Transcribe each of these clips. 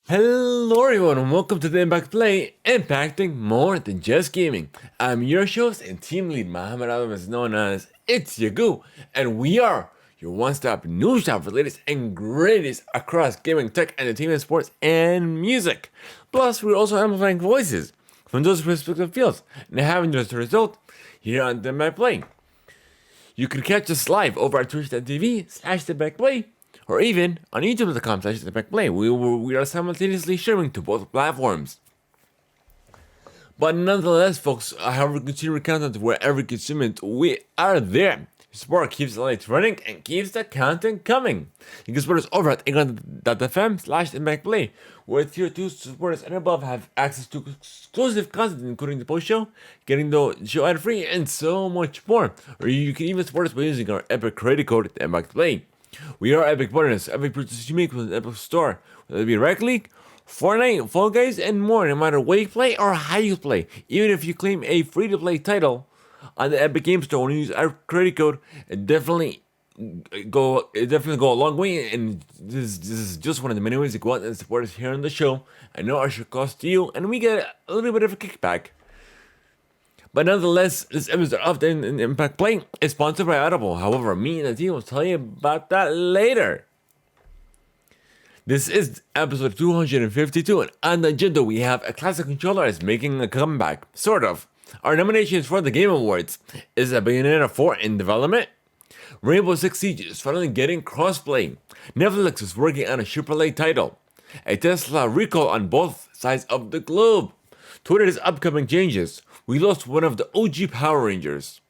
Hello everyone and welcome to the Theimpactplay, impacting more than just gaming. I'm your host and team lead Muhammad Adam, is known as It's Yagu, and we are your one-stop news shop for the latest and greatest across gaming, tech, entertainment, sports, and music. Plus, we're also amplifying voices from those respective fields and having just a result here on the Theimpactplay. You can catch us live over at twitch.tv/theimpactplay or even on youtube.com/theimpactplay. We are simultaneously streaming to both platforms. But nonetheless, folks, however, continue content wherever you consume it, we are there. Support keeps the lights running and keeps the content coming. You can support us over at england.fm/theimpactplay, where tier 2 supporters and above have access to exclusive content, including the post-show, getting the show ad-free, and so much more. Or you can even support us by using our Epic credit code, Theimpactplay. We are Epic partners. Epic purchases you make with the Epic Store, whether it be Rocket League, Fortnite, Fall Guys, and more, no matter where you play or how you play. Even if you claim a free-to-play title on the Epic Game Store when you use our credit code, it definitely go a long way. And this is just one of the many ways to go out and support us here on the show. I know our show costs to you, and we get a little bit of a kickback. But nonetheless, this episode of the Theimpactplay is sponsored by Audible. However, me and the team will tell you about that later. This is episode 252, and on the agenda we have a classic controller is making a comeback, sort of. Our nominations for the Game Awards is a Bayonetta 4 in development. Rainbow Six Siege is finally getting crossplay. Netflix is working on a AAA title. A Tesla recall on both sides of the globe. Twitter's upcoming changes. We lost one of the OG Power Rangers.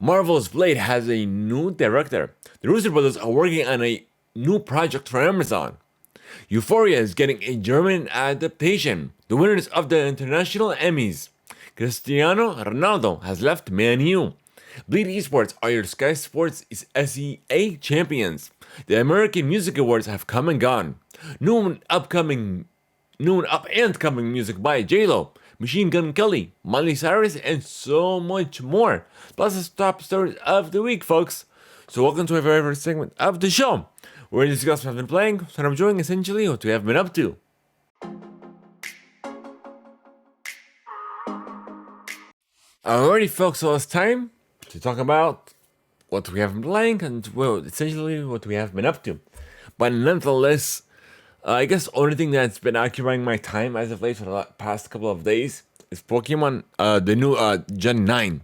Marvel's Blade has a new director. The Russo brothers are working on a new project for Amazon. Euphoria is getting a German adaptation. The winners of the international Emmys. Cristiano Ronaldo has left Man U. Bleed Esports are your Sky Sports SEA champions. The American Music Awards have come and gone. New up and coming music by J-Lo, Machine Gun Kelly, Miley Cyrus, and so much more. Plus the top stories of the week, folks. So welcome to our very first segment of the show, where we discuss what I've been playing, what I'm enjoying, essentially what we have been up to. Alrighty, folks, so it's time to talk about what we have been playing and, well, essentially what we have been up to. But nonetheless, I guess the only thing that's been occupying my time as of late for the past couple of days is Pokemon, the new Gen 9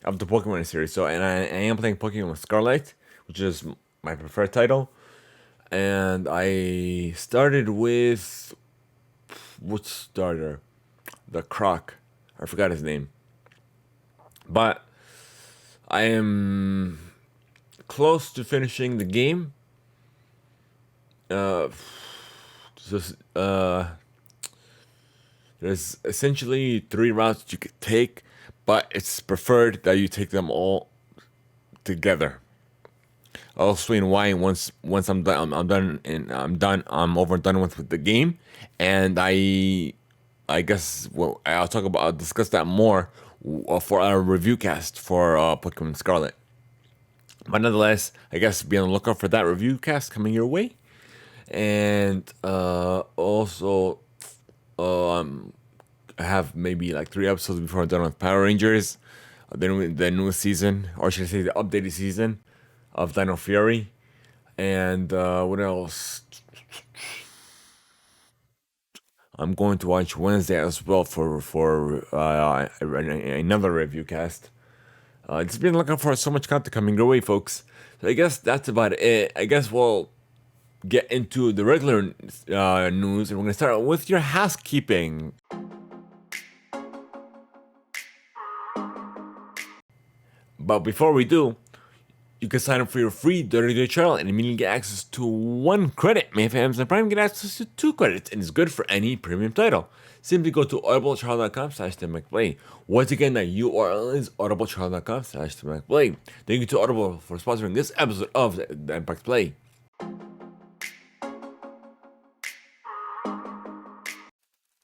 of the Pokemon series. So, and I am playing Pokemon Scarlet, which is my preferred title. And I started with, which starter? The Croc. I forgot his name. But I am close to finishing the game. There's essentially 3 routes you could take, but it's preferred that you take them all together. I'll explain why once I'm done. I'm overdone with the game, and I guess I'll discuss that more for our review cast for Pokemon Scarlet. But nonetheless, I guess be on the lookout for that review cast coming your way. And also, I have maybe like 3 episodes before I'm done with Power Rangers, the newest season, or should I say the updated season of Dino Fury. And what else? I'm going to watch Wednesday as well for another review cast. Just been looking for so much content coming your way, folks. So I guess that's about it. I guess we'll get into the regular news, and we're going to start with your housekeeping. But before we do, you can sign up for your free 30-day trial and immediately get access to 1 credit. May for Amazon Prime, get access to 2 credits, and it's good for any premium title. Simply go to audibletrial.com/theimpactplay. Once again, that URL is audibletrial.com/theimpactplay. Thank you to Audible for sponsoring this episode of the Theimpactplay.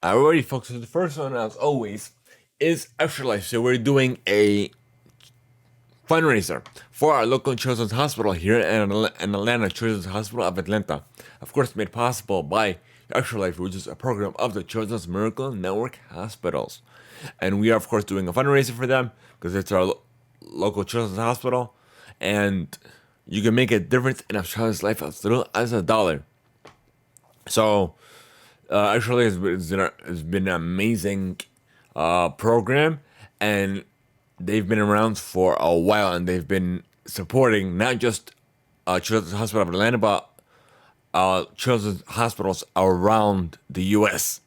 Alrighty, folks, so the first one, as always, is Afterlife. So we're doing a fundraiser for our local children's hospital here in Atlanta, Children's Hospital of Atlanta. Of course, made possible by Extra Life, which is a program of the Children's Miracle Network Hospitals. And we are, of course, doing a fundraiser for them because it's our local children's hospital. And you can make a difference in a child's life as little as $1. So, actually, has been an amazing program, and they've been around for a while, and they've been supporting not just Children's Hospital of Atlanta, but children's hospitals around the U.S.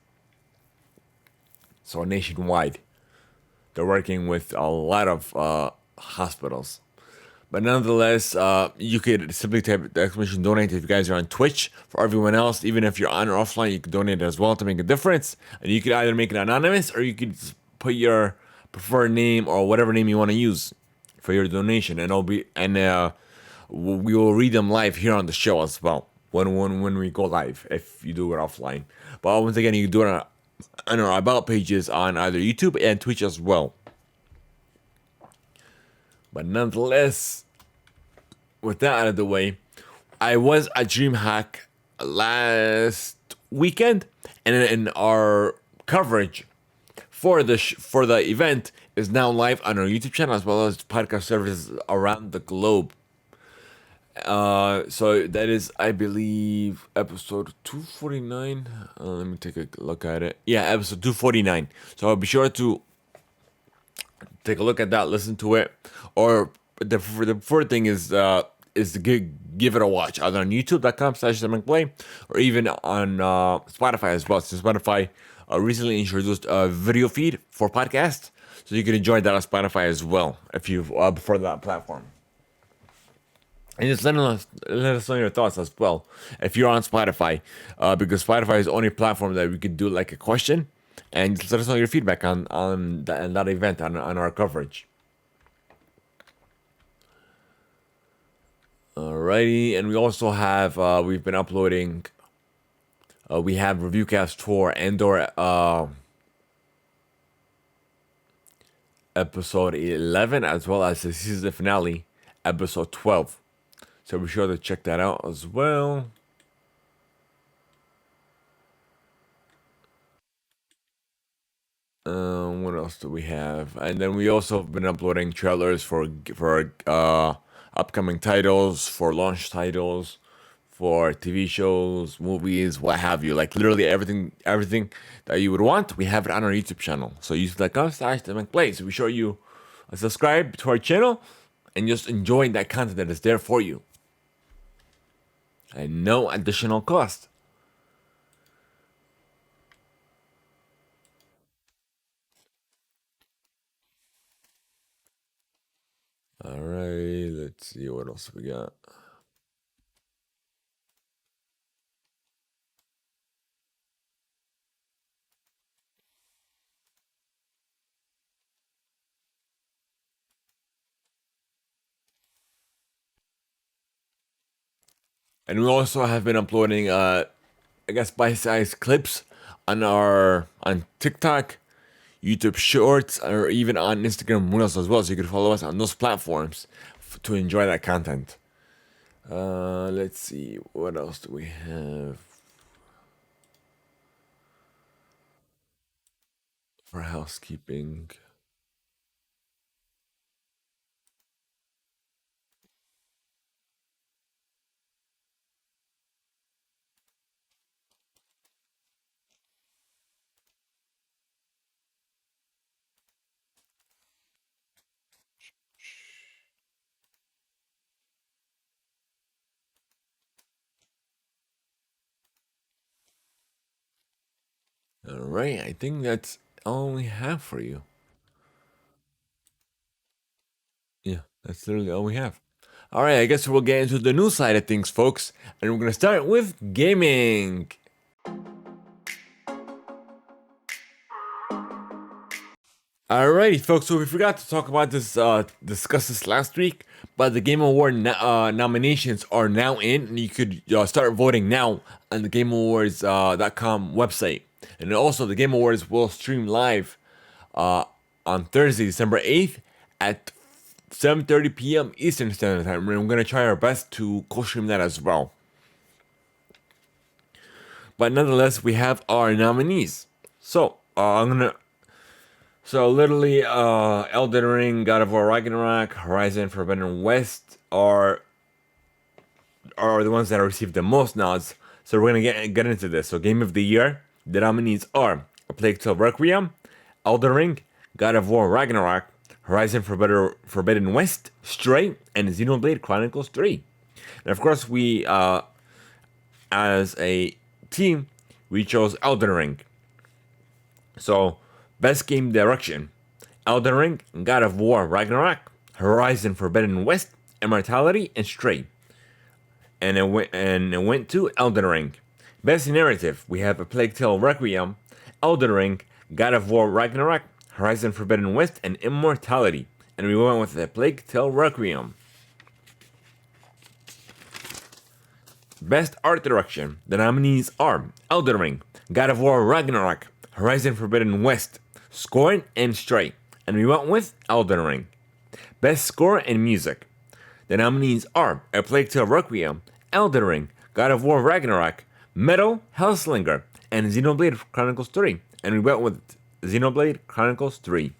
So nationwide, they're working with a lot of hospitals. But nonetheless, you could simply type the exclamation donate if you guys are on Twitch. For everyone else, even if you're on or offline, you can donate as well to make a difference. And you could either make it anonymous or you could just put your preferred name or whatever name you want to use for your donation, and we will read them live here on the show as well when we go live if you do it offline. But once again, you can do it on our about pages on either YouTube and Twitch as well. But nonetheless, with that out of the way, I was at DreamHack last weekend, and in our coverage for the event is now live on our YouTube channel as well as podcast services around the globe. So that is, I believe, episode 249. Let me take a look at it. Yeah, episode 249. So I'll be sure to take a look at that, listen to it, or the preferred thing is to give it a watch either on youtube.com/Theimpactplay or even on Spotify as well. So Spotify recently introduced a video feed for podcasts, so you can enjoy that on Spotify as well if you prefer that platform. And just let us know your thoughts as well if you're on Spotify, because Spotify is the only platform that we could do like a question, and just let us know your feedback on that event, on our coverage. Alrighty, and we also have we've been uploading. We have Reviewcast for Andor episode 11, as well as the season finale episode 12. So be sure to check that out as well. What else do we have? And then we also have been uploading trailers for upcoming titles, for launch titles, for TV shows, movies, what have you. Like literally everything that you would want, we have it on our YouTube channel. So youtube.com/Theimpactplay. So be sure you subscribe to our channel and just enjoy that content that is there for you. And no additional cost. Alright, let's see what else we got. And we also have been uploading I guess bite-sized clips on TikTok, YouTube Shorts, or even on Instagram Reels as well. So you can follow us on those platforms to enjoy that content. Let's see, what else do we have for housekeeping? All right, I think that's all we have for you. Yeah, that's literally all we have. All right, I guess we'll get into the news side of things, folks, and we're gonna start with gaming. Alrighty, folks. So we forgot to talk about this, discuss this last week, but the Game Award nominations are now in, and you could start voting now on the GameAwards.com website. And also, the Game Awards will stream live on Thursday, December 8th at 7:30 p.m. Eastern Standard Time. And we're gonna try our best to co-stream that as well. But nonetheless, we have our nominees. So literally, Elden Ring, God of War Ragnarok, Horizon Forbidden West are the ones that received the most nods. So we're gonna get into this. So Game of the Year, the nominees are A Plague Tale Requiem, Elden Ring, God of War Ragnarok, Horizon Forbidden West, Stray, and Xenoblade Chronicles 3. And of course, we, as a team, we chose Elden Ring. So, Best Game Direction, Elden Ring, God of War Ragnarok, Horizon Forbidden West, Immortality, and Stray. And it went to Elden Ring. Best Narrative, we have A Plague Tale Requiem, Elden Ring, God of War Ragnarok, Horizon Forbidden West, and Immortality. And we went with A Plague Tale Requiem. Best Art Direction, the nominees are Elden Ring, God of War Ragnarok, Horizon Forbidden West, Scorn, and Stray. And we went with Elden Ring. Best Score and Music, the nominees are A Plague Tale Requiem, Elden Ring, God of War Ragnarok, Metal, Hellslinger, and Xenoblade Chronicles 3. And we went with Xenoblade Chronicles 3.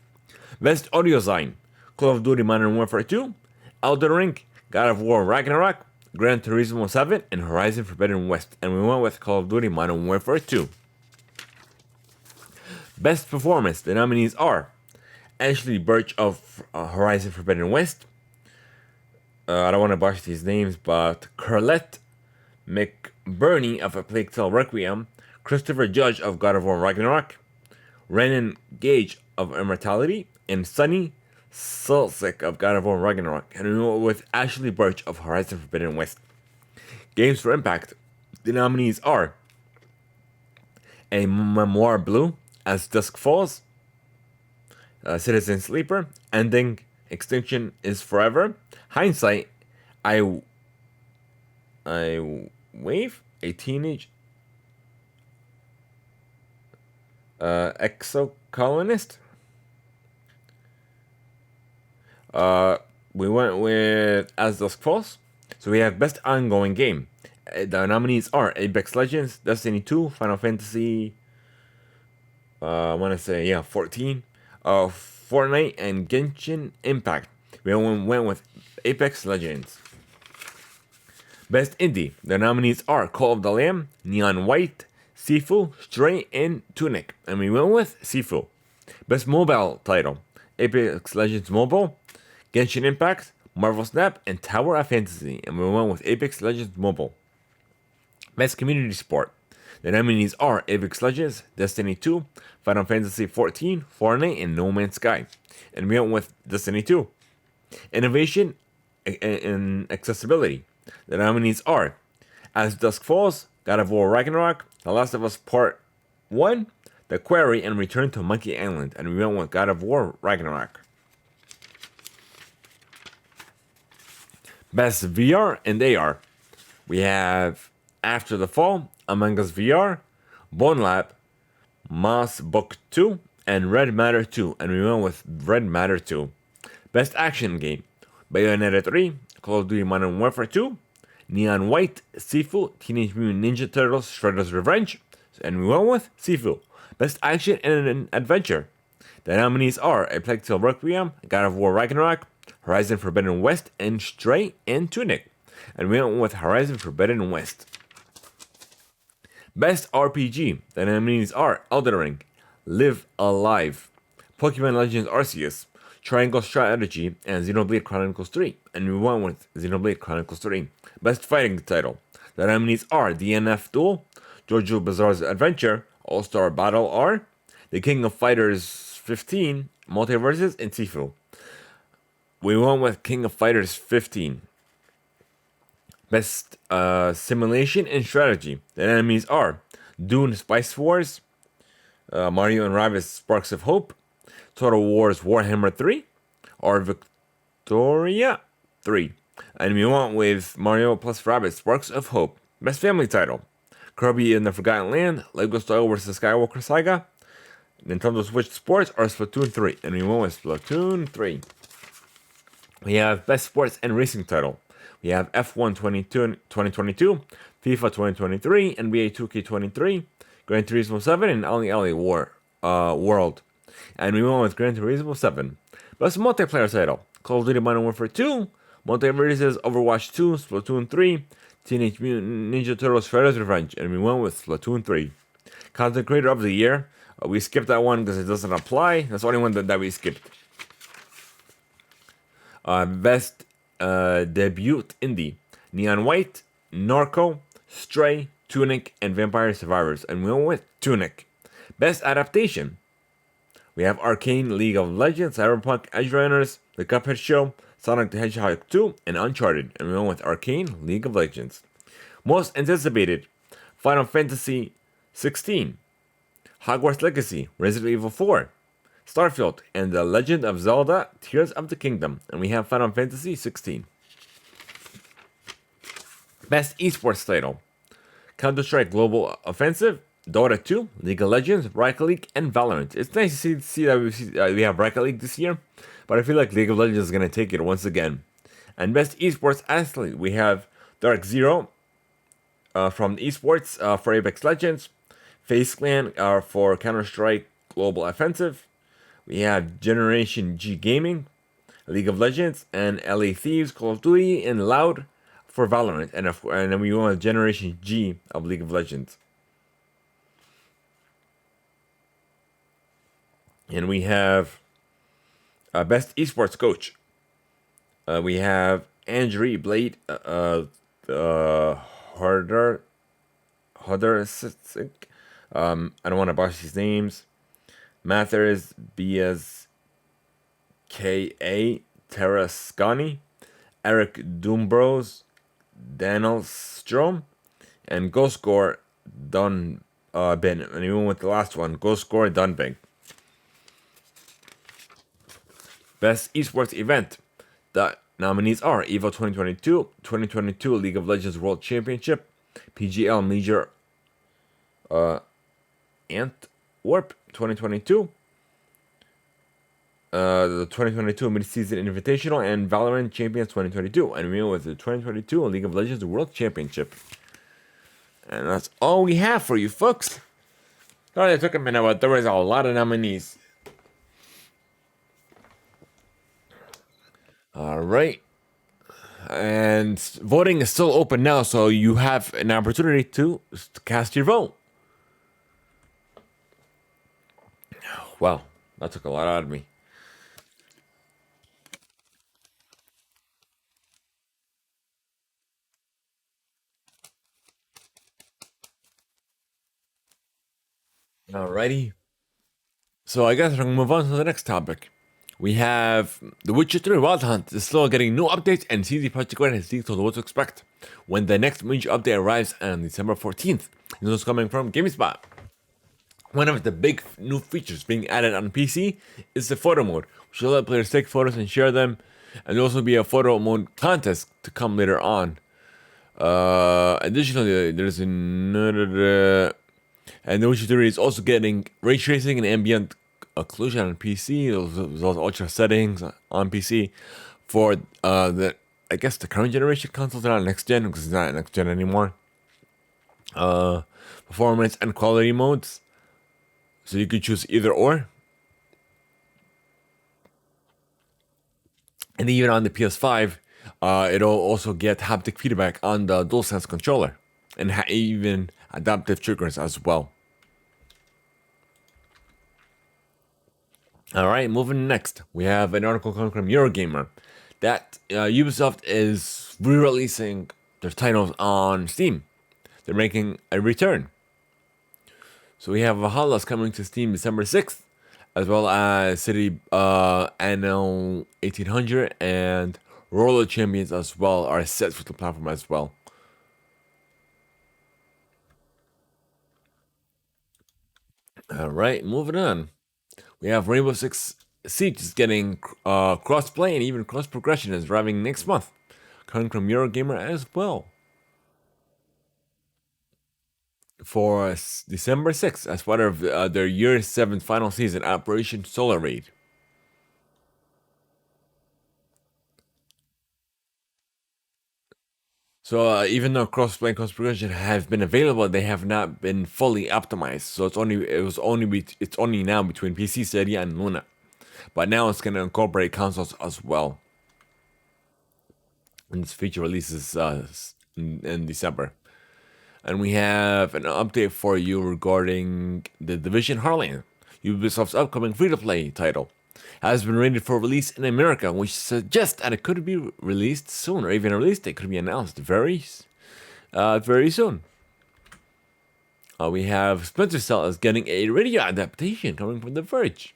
Best Audio Design, Call of Duty Modern Warfare 2, Elden Ring, God of War Ragnarok, Gran Turismo 7, and Horizon Forbidden West. And we went with Call of Duty Modern Warfare 2. Best Performance, the nominees are Ashley Birch of Horizon Forbidden West, I don't want to botch these names, but Curlette McBurney of A Plague Tale Requiem, Christopher Judge of God of War Ragnarok, Renan Gage of Immortality, and Sunny Sulcic of God of War Ragnarok, and we went with Ashley Birch of Horizon Forbidden West. Games for Impact, the nominees are A Memoir Blue, As Dusk Falls, Citizen Sleeper, Ending, Extinction is Forever, Hindsight, I Wave, A Teenage Exocolonist. We went with As Dusk Falls. So we have Best Ongoing Game. The nominees are Apex Legends, Destiny 2, Final Fantasy, I want to say, 14, Fortnite, and Genshin Impact. We went with Apex Legends. Best Indie. The nominees are Call of the Lamb, Neon White, Sifu, Stray, and Tunic. And we went with Sifu. Best Mobile Title. Apex Legends Mobile, Genshin Impact, Marvel Snap, and Tower of Fantasy. And we went with Apex Legends Mobile. Best Community Sport. The nominees are Apex Legends, Destiny 2, Final Fantasy 14, Fortnite, and No Man's Sky. And we went with Destiny 2. Innovation and Accessibility. The nominees are As Dusk Falls, God of War Ragnarok, The Last of Us Part 1, The Quarry, and Return to Monkey Island. And we went with God of War Ragnarok. Best VR and AR. We have After the Fall, Among Us VR, Bone Lab, Moss Book 2, and Red Matter 2. And we went with Red Matter 2. Best Action Game. Bayonetta 3, Call of Duty Modern Warfare 2, Neon White, Sifu, Teenage Mutant Ninja Turtles, Shredder's Revenge, and we went with Sifu. Best Action and Adventure. The nominees are A Plague Tale Requiem, God of War Ragnarok, Horizon Forbidden West, and Stray, and Tunic. And we went with Horizon Forbidden West. Best RPG. The nominees are Elden Ring, Live Alive, Pokemon Legends Arceus, Triangle Strategy, and Xenoblade Chronicles 3. And we went with Xenoblade Chronicles 3. Best Fighting Title. The nominees are DNF Duel, JoJo Bizarre's Adventure, All-Star Battle R, The King of Fighters 15, Multiverses, and Sifu. We went with King of Fighters 15. Best Simulation and Strategy. The enemies are Dune Spice Wars, Mario and Rabbids Sparks of Hope, Total Wars Warhammer 3, or Victoria 3. And we went with Mario plus Rabbids Sparks of Hope. Best Family Title. Kirby in the Forgotten Land, Lego Star Wars The Skywalker Saga, Nintendo Switch Sports, or Splatoon 3. And we went with Splatoon 3. We have Best Sports and Racing Title. We have F1 2022, FIFA 2023, NBA 2K23, Gran Turismo 7, and Ali Ali World. And we went with Gran Turismo 7. Best multiplayer title: Call of Duty Modern Warfare 2, Multiverses Overwatch 2, Splatoon 3, Teenage Mutant Ninja Turtles Shredder's Revenge, and we went with Splatoon 3. Content Creator of the Year, we skipped that one because it doesn't apply. That's the only one that we skipped. Best Debut Indie: Neon White, Narco, Stray, Tunic, and Vampire Survivors, and we went with Tunic. Best Adaptation: we have Arcane, League of Legends, Cyberpunk, Edge Runners, The Cuphead Show, Sonic the Hedgehog 2, and Uncharted, and we went with Arcane, League of Legends. Most Anticipated: Final Fantasy 16, Hogwarts Legacy, Resident Evil 4, Starfield, and The Legend of Zelda Tears of the Kingdom, and we have Final Fantasy 16. Best Esports Title: Counter-Strike Global Offensive, Dota 2, League of Legends, Rocket League, and Valorant. It's nice to see that we have Rocket League this year, but I feel like League of Legends is going to take it once again. And Best Esports Athlete, we have Dark Zero from Esports for Apex Legends, FaZe Clan for Counter-Strike Global Offensive. We have Generation G Gaming, League of Legends, and LA Thieves, Call of Duty, and Loud for Valorant. And then we want Generation G of League of Legends. And we have Best Esports Coach. We have Andrew Blade, Harder, I don't want to botch these names. Mathers BS KA Terrascani, Eric Doombros, Daniel Strom, and GoScore Dunbin. And even with the last one, GoScore Dunbin. Best Esports Event. The nominees are EVO 2022, 2022 League of Legends World Championship, PGL Major Antwerp 2022, the 2022 Mid-Season Invitational, and Valorant Champions 2022. And we went with the 2022 League of Legends World Championship. And that's all we have for you, folks. Sorry it took a minute, but there was a lot of nominees. All right. And voting is still open now, so you have an opportunity to cast your vote. Wow, that took a lot out of me. Alrighty. So I guess we're gonna move on to the next topic. We have The Witcher 3 Wild Hunt is still getting new updates, and CD Projekt Red has detailed what to expect when the next major update arrives on December 14th. This is coming from GameSpot. One of the big new features being added on PC is the photo mode, which will let players take photos and share them, and there'll also be a photo mode contest to come later on. Additionally, there's another, and The Witcher 3 is also getting ray tracing and ambient occlusion on PC, those ultra settings on PC for the current generation consoles. They're not next gen because it's not next gen anymore. Performance and quality modes, so you could choose either or. And even on the PS5, it'll also get haptic feedback on the DualSense controller, and even adaptive triggers as well. All right, moving next, we have an article coming from Eurogamer that Ubisoft is re-releasing their titles on Steam. They're making a return. So we have Valhalla's coming to Steam December 6th, as well as City Anno 1800 and Roller Champions as well are set for the platform as well. All right, moving on. We have Rainbow Six Siege is getting cross-play and even cross-progression is arriving next month, coming from Eurogamer as well. For December 6th, as part of their Year 7 final season, Operation Solar Raid. So even though crossplay and cross progression have been available, they have not been fully optimized. So it's only now between PC, Stadia, and Luna. But now it's gonna incorporate consoles as well. And this feature releases in December. And we have an update for you regarding The Division Heartland, Ubisoft's upcoming free-to-play title. Has been rated for release in America, which suggests that it could be released soon, or even a release date could be announced very soon. We have Splinter Cell is getting a radio adaptation coming from The Verge.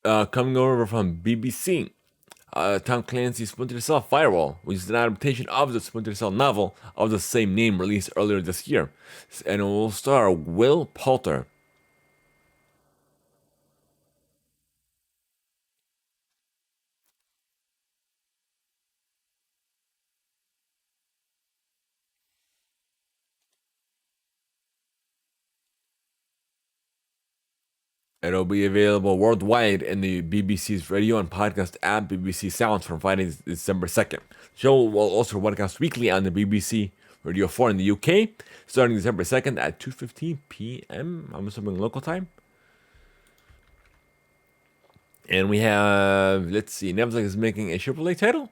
Coming over from BBC, Tom Clancy's Splinter Cell Firewall, which is an adaptation of the Splinter Cell novel of the same name released earlier this year. And it will star Will Poulter. It'll be available worldwide in the BBC's radio and podcast app, BBC Sounds, from Friday, December 2nd. The show will also broadcast weekly on the BBC Radio 4 in the UK, starting December 2nd at 2:15 p.m. I'm assuming local time. And we have, let's see, Netflix is making a AAA title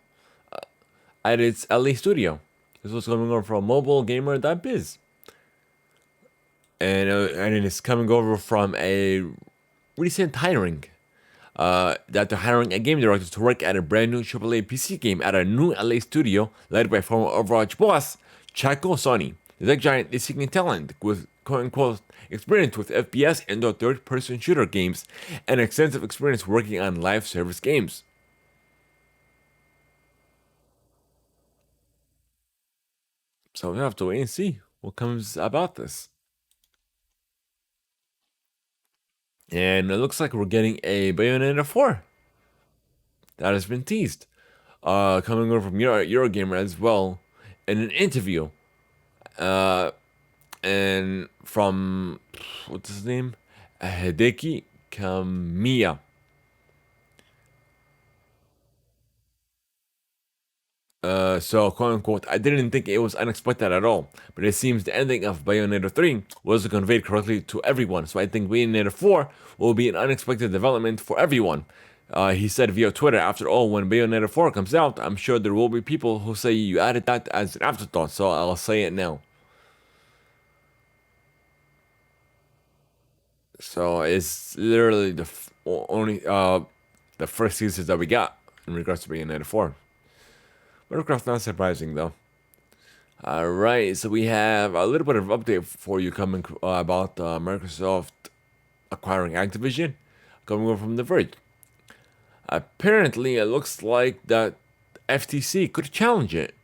at its LA studio. This was coming over from mobilegamer.biz. And it is coming over from a recent hiring. That they're hiring a game director to work at a brand new AAA PC game at a new LA studio led by former Overwatch boss Chaco Sonny. The tech giant is seeking talent with quote unquote experience with FPS and third person shooter games and extensive experience working on live service games. So we have to wait and see what comes about this. And it looks like we're getting a Bayonetta 4 that has been teased. Coming over from Eurogamer as well in an interview. Uh, and from, what's his name? Hideki Kamiya. So, quote unquote, I didn't think it was unexpected at all, but it seems the ending of Bayonetta 3 wasn't conveyed correctly to everyone, so I think Bayonetta 4 will be an unexpected development for everyone. He said via Twitter, after all, when Bayonetta 4 comes out, I'm sure there will be people who say you added that as an afterthought, so I'll say it now. So it's literally only the first teasers that we got in regards to Bayonetta 4. Minecraft not surprising though. Alright, so we have a little bit of update for you coming about Microsoft acquiring Activision, coming over from The Verge. Apparently, it looks like that FTC could challenge it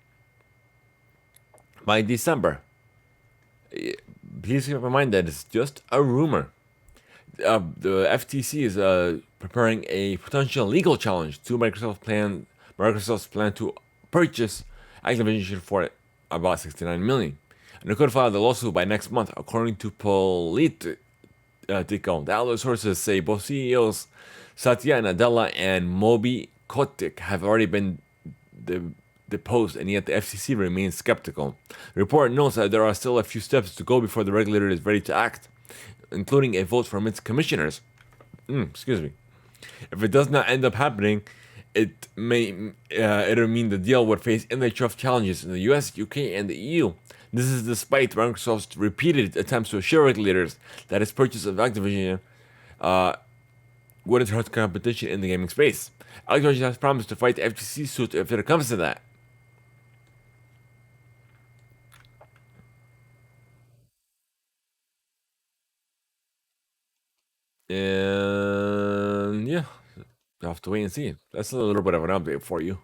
by December. Please keep in mind that it's just a rumor. The FTC is preparing a potential legal challenge to Microsoft's plan to purchase Activision for about $69 million, and they could file the lawsuit by next month, according to Politico. The outlet sources say both CEOs Satya Nadella and Moby Kotick have already been deposed, and yet the FCC remains skeptical. The report notes that there are still a few steps to go before the regulator is ready to act, including a vote from its commissioners. Excuse me. If it does not end up happening, it'll mean the deal would face antitrust challenges in the US, UK, and the EU. This is despite Microsoft's repeated attempts to assure regulators that its purchase of Activision wouldn't hurt competition in the gaming space. Activision has promised to fight the FTC suit if it comes to that. And yeah, you have to wait and see. That's a little bit of an update for you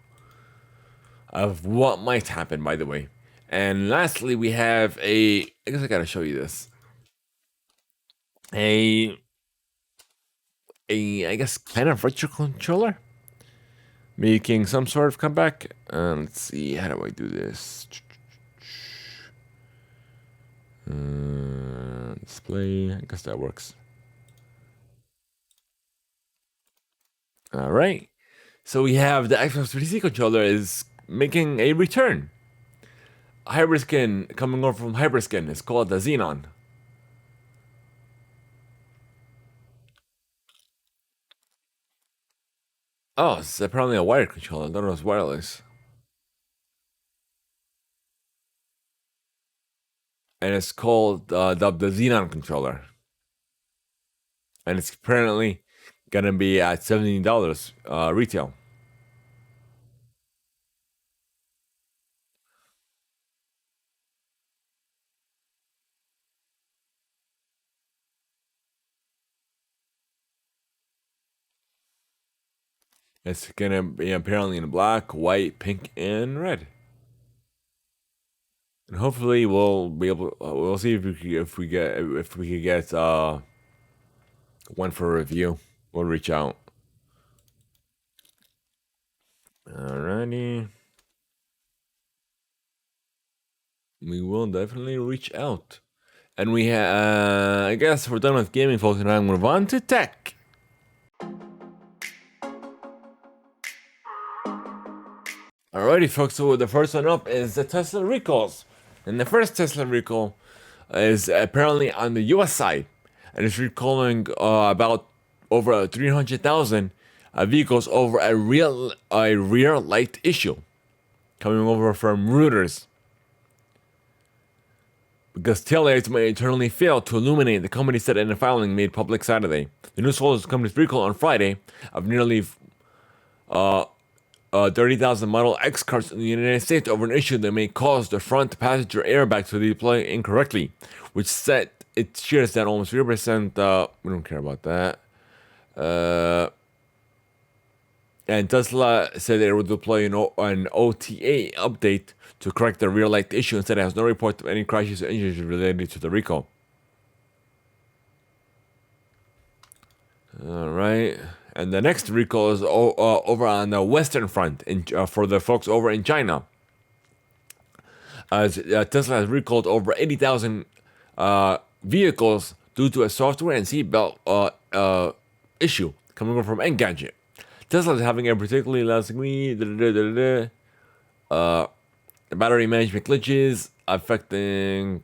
of what might happen, by the way. And lastly, we have I guess I gotta show you this. A I guess kind of virtual controller making some sort of comeback. Let's see, how do I do this? Display. I guess that works. All right. So we have the Xbox 360 controller is making a return. Hybrid skin coming over from Hybrid skin. It's called the Xenon. Oh, it's apparently a wired controller. I don't know if it's wireless. And it's called the Xenon controller. And it's apparently gonna be at $17 retail. It's gonna be apparently in black, white, pink, and red. And hopefully we'll be able. We'll see if we could get one for review. We'll reach out. Alrighty. We will definitely reach out. And I guess we're done with gaming, folks, and I'm gonna move on to tech. Alrighty, folks. So the first one up is the Tesla recalls, and the first Tesla recall is apparently on the U.S. side, and it's recalling about over 300,000 vehicles over a rear light issue coming over from Reuters. Because taillights may eternally fail to illuminate, the company said in a filing made public Saturday. The news follows the company's recall on Friday of nearly 30,000 Model X cars in the United States over an issue that may cause the front passenger airbag to deploy incorrectly, which said it shares that almost 3%. We don't care about that. And Tesla said it would deploy an OTA update to correct the rear light issue. Instead, it has no report of any crashes or injuries related to the recall. All right. And the next recall is over on the Western Front for the folks over in China. As Tesla has recalled over 80,000 vehicles due to a software and seatbelt issue coming over from Engadget. Tesla is having a particularly last week. The battery management glitches affecting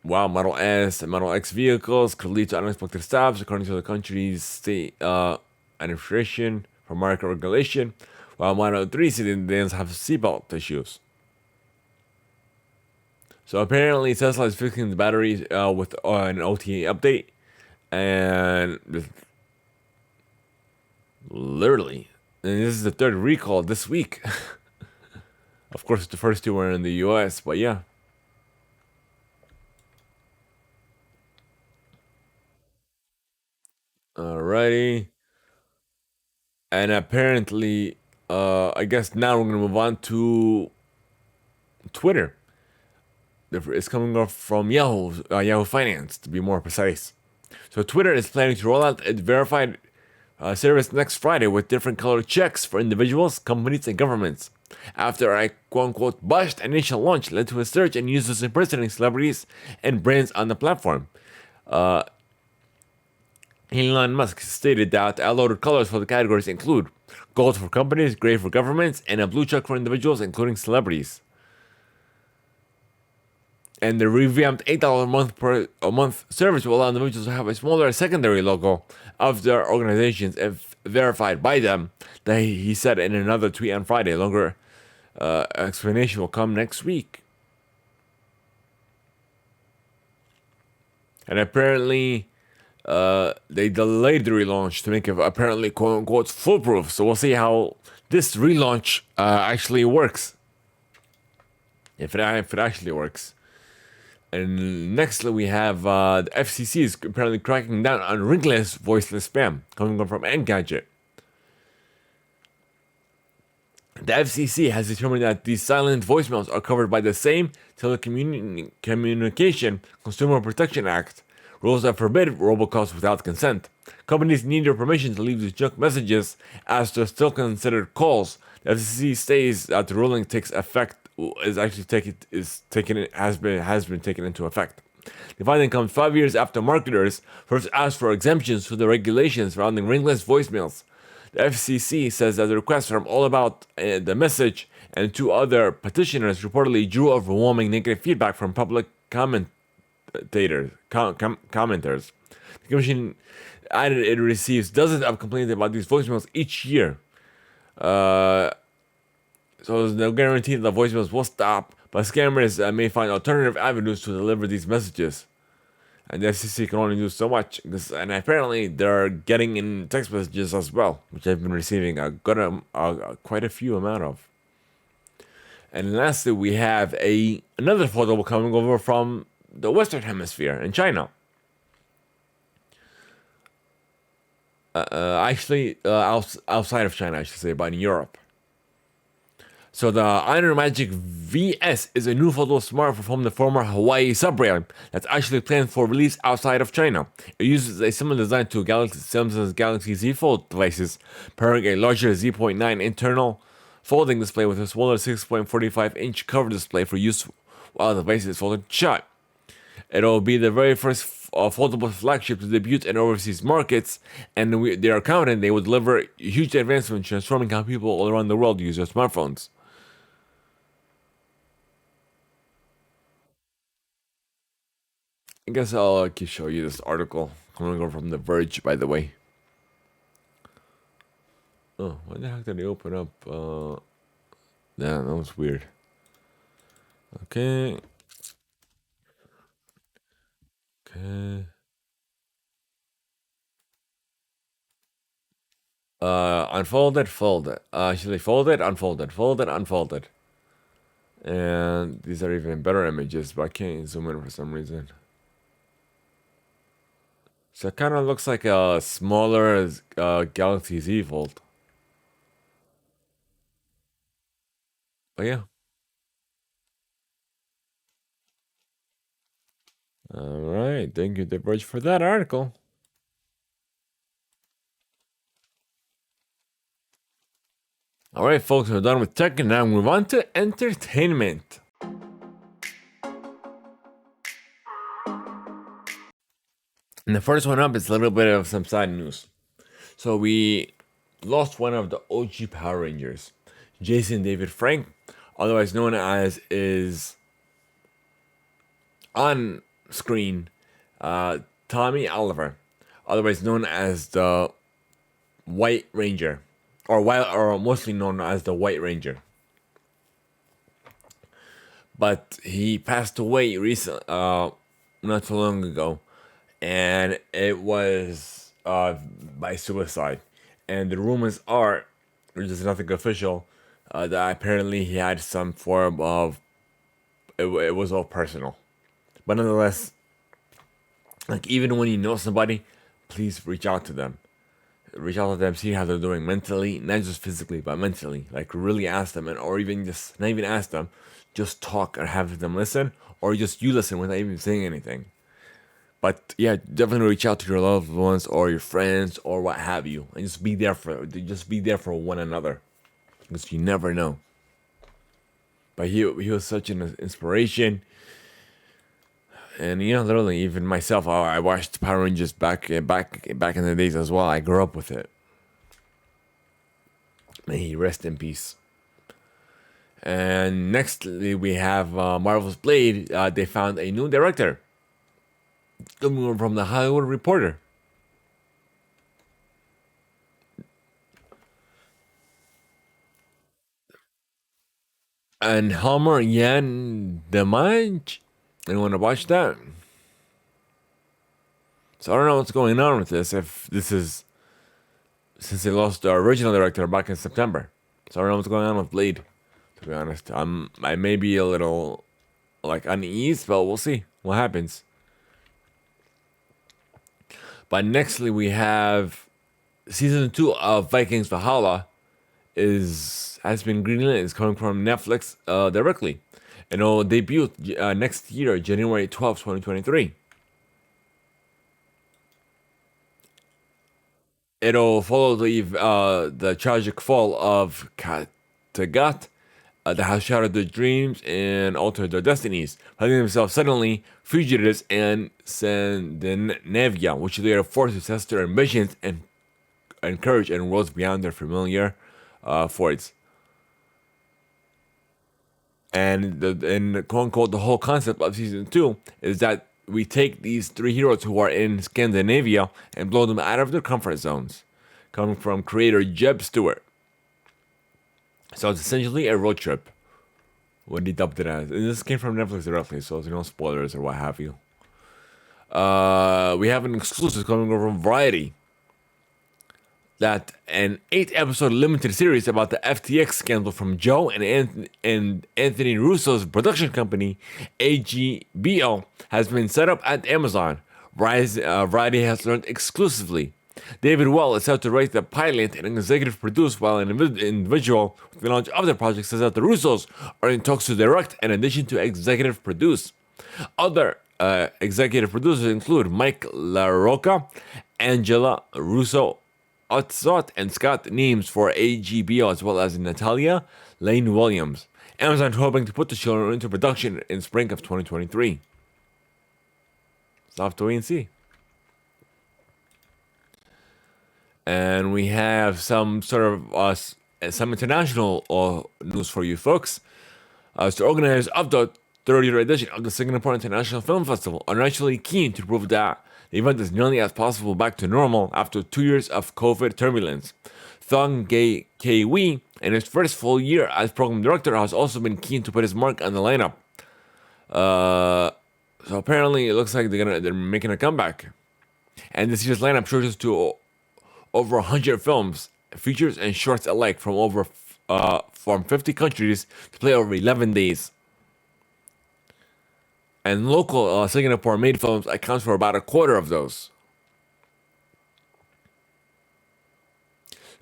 Model S and Model X vehicles could lead to unexpected stops, according to the country's state administration for market regulation, while Model 3 sedans have seatbelt issues. So apparently Tesla is fixing the batteries with an OTA update, and literally, and this is the third recall this week. Of course, the first two were in the US, but yeah. Alrighty. And apparently, I guess now we're going to move on to Twitter. It's coming off from Yahoo Finance, to be more precise. So Twitter is planning to roll out its verified service next Friday with different colored checks for individuals, companies, and governments. After a quote-unquote botched initial launch led to a surge in users impersonating celebrities and brands on the platform. Elon Musk stated that allotted colors for the categories include gold for companies, gray for governments, and a blue check for individuals, including celebrities. And the revamped $8 a month service will allow individuals to have a smaller secondary logo of their organizations if verified by them. That he said in another tweet on Friday. Longer explanation will come next week. And apparently, they delayed the relaunch to make it apparently quote unquote foolproof. So we'll see how this relaunch actually works. If it actually works. And next we have the FCC is apparently cracking down on ringless voiceless spam coming from Engadget. The FCC has determined that these silent voicemails are covered by the same Telecommunication Consumer Protection Act rules that forbid robocalls without consent. Companies need your permission to leave these junk messages as they're still considered calls. The FCC says that the ruling takes effect has been taken into effect. The finding comes 5 years after marketers first asked for exemptions to the regulations surrounding ringless voicemails. The FCC says that the request from All About the Message and two other petitioners reportedly drew overwhelming negative feedback from public commenters. The commission added it receives dozens of complaints about these voicemails each year. So there's no guarantee that the voicemails will stop, but scammers may find alternative avenues to deliver these messages. And the FCC can only do so much. And apparently they're getting in text messages as well, which I've been receiving quite a few amount of. And lastly, we have another photo coming over from the Western Hemisphere in China. Outside of China, I should say, but in Europe. So the Honor Magic VS is a new photo smartphone from the former Huawei subbrand that's actually planned for release outside of China. It uses a similar design to Samsung's Galaxy Z Fold devices, pairing a larger Z.9 internal folding display with a smaller 6.45-inch cover display for use while the device is folded shut. It'll be the very first foldable flagship to debut in overseas markets, and they are confident they will deliver huge advancements, transforming how people all around the world use their smartphones. I guess I'll show you this article coming over from The Verge, by the way. Oh, why the heck did they open up? That was weird. Okay. Unfolded, folded. Actually, folded, unfolded, folded, unfolded. And these are even better images, but I can't zoom in for some reason. So it kind of looks like a smaller Galaxy Z Fold. But yeah. Alright, thank you, The Verge, for that article. Alright, folks, we're done with tech, and now move on to entertainment. And the first one up is a little bit of some sad news. So we lost one of the OG Power Rangers, Jason David Frank, otherwise known as is on screen Tommy Oliver, otherwise known as the White Ranger, or mostly known as the White Ranger. But he passed away recently, not too long ago, and it was by suicide. And the rumors are, which is nothing official, that apparently he had some form of, it was all personal. But nonetheless, like, even when you know somebody, please reach out to them. Reach out to them, see how they're doing mentally, not just physically, but mentally. Like, really ask them, or even just, not even ask them, just talk or have them listen, or just you listen without even saying anything. But yeah, definitely reach out to your loved ones or your friends or what have you, and just be there for one another, because you never know. But he was such an inspiration, and literally, even myself, I watched Power Rangers back in the days as well. I grew up with it. May he rest in peace. And nextly, we have Marvel's Blade. They found a new director. Coming from the Hollywood Reporter. And Homer Yan Damage. Anyone to watch that? So I don't know what's going on with this. If this is since they lost the original director back in September, so I don't know what's going on with Blade. To be honest, I may be a little like uneasy, but we'll see what happens. But nextly, we have season 2 of Vikings Valhalla has been greenlit. It's coming from Netflix directly, and it'll debut next year, January 12th, 2023. It'll follow the tragic fall of Kattegat, that has shattered their dreams and altered their destinies, finding themselves suddenly fugitives in Scandinavia, which they are forced to test their ambitions and courage and worlds beyond their familiar forts. And quote unquote, the whole concept of season 2 is that we take these three heroes who are in Scandinavia and blow them out of their comfort zones, coming from creator Jeb Stewart. So it's essentially a road trip. What he dubbed it as. And this came from Netflix directly, so there's no spoilers or what have you. We have an exclusive coming over from Variety. That an 8-episode limited series about the FTX scandal from Joe and Anthony Russo's production company, AGBO, has been set up at Amazon. Variety has learned exclusively. David Well is set to write the pilot and executive produce, while an individual with the launch of the project says that the Russos are in talks to direct in addition to executive produce. Other executive producers include Mike LaRocca, Angela Russo, Otzot, and Scott Neems for AGBO, as well as Natalia Lane Williams. Amazon is hoping to put the show into production in spring of 2023. So have to wait and see. And we have some sort of some international news for you folks. The organizers of the 30th edition of the Singapore International Film Festival are naturally keen to prove that the event is nearly as possible back to normal after 2 years of COVID turbulence. Thong Gay Wee, in his first full year as program director, has also been keen to put his mark on the lineup. So apparently, it looks like they're making a comeback, and this year's lineup stretches to over 100 films, features, and shorts alike from 50 countries to play over 11 days. And local Singapore-made films accounts for about a quarter of those.